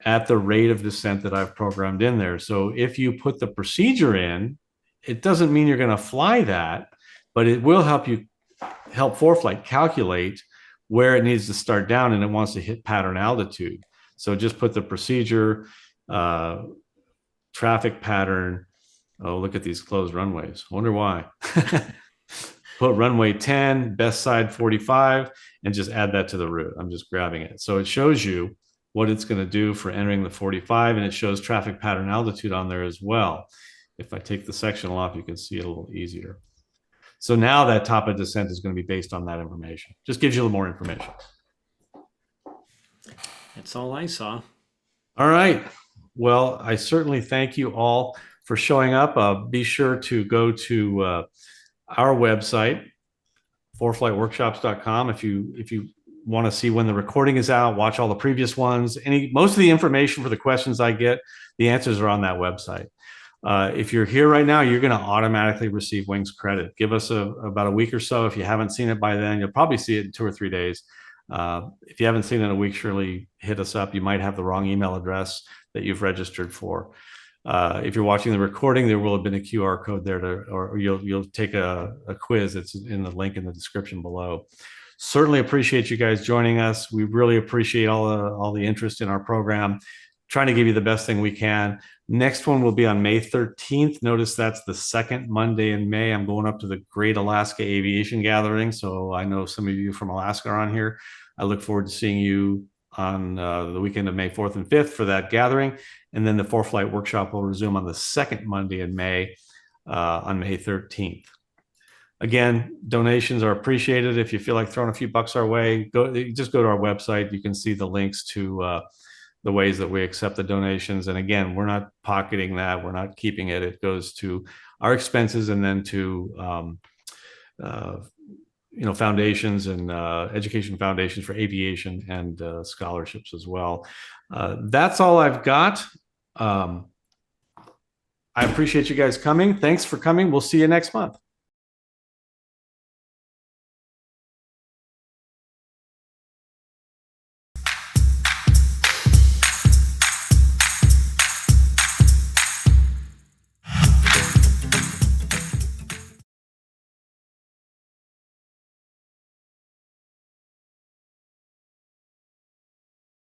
at the rate of descent that I've programmed in there. So if you put the procedure in, it doesn't mean you're going to fly that, but it will help ForeFlight calculate where it needs to start down and it wants to hit pattern altitude. So just put the procedure, traffic pattern. Oh, look at these closed runways. Wonder why. Put runway 10, best side 45, and just add that to the route. I'm just grabbing it. So it shows you what it's going to do for entering the 45, and it shows traffic pattern altitude on there as well. If I take the sectional off, you can see it a little easier. So now that top of descent is going to be based on that information. Just gives you a little more information. That's all I saw. All right. Well, I certainly thank you all for showing up. Be sure to go to our website, ForeFlightWorkshops.com. If you want to see when the recording is out, watch all the previous ones. Most of the information for the questions I get, the answers are on that website. If you're here right now, you're going to automatically receive Wings credit. Give us about a week or so. If you haven't seen it by then, you'll probably see it in 2 or 3 days. If you haven't seen it in a week, surely hit us up. You might have the wrong email address that you've registered for. If you're watching the recording, there will have been a QR code there or you'll take a quiz that's in the link in the description below. Certainly appreciate you guys joining us. We really appreciate all the interest in our program. Trying to give you the best thing we can. Next one will be on May 13th. Notice that's the second Monday in May. I'm going up to the Great Alaska Aviation Gathering. So I know some of you from Alaska are on here. I look forward to seeing you on the weekend of May 4th and 5th for that gathering. And then the ForeFlight Workshop will resume on the second Monday in May on May 13th. Again, donations are appreciated. If you feel like throwing a few bucks our way, just go to our website. You can see the links to the ways that we accept the donations. And again, we're not pocketing that. We're not keeping it. It goes to our expenses and then to foundations and education foundations for aviation and scholarships as well. That's all I've got. I appreciate you guys coming. Thanks for coming. We'll see you next month.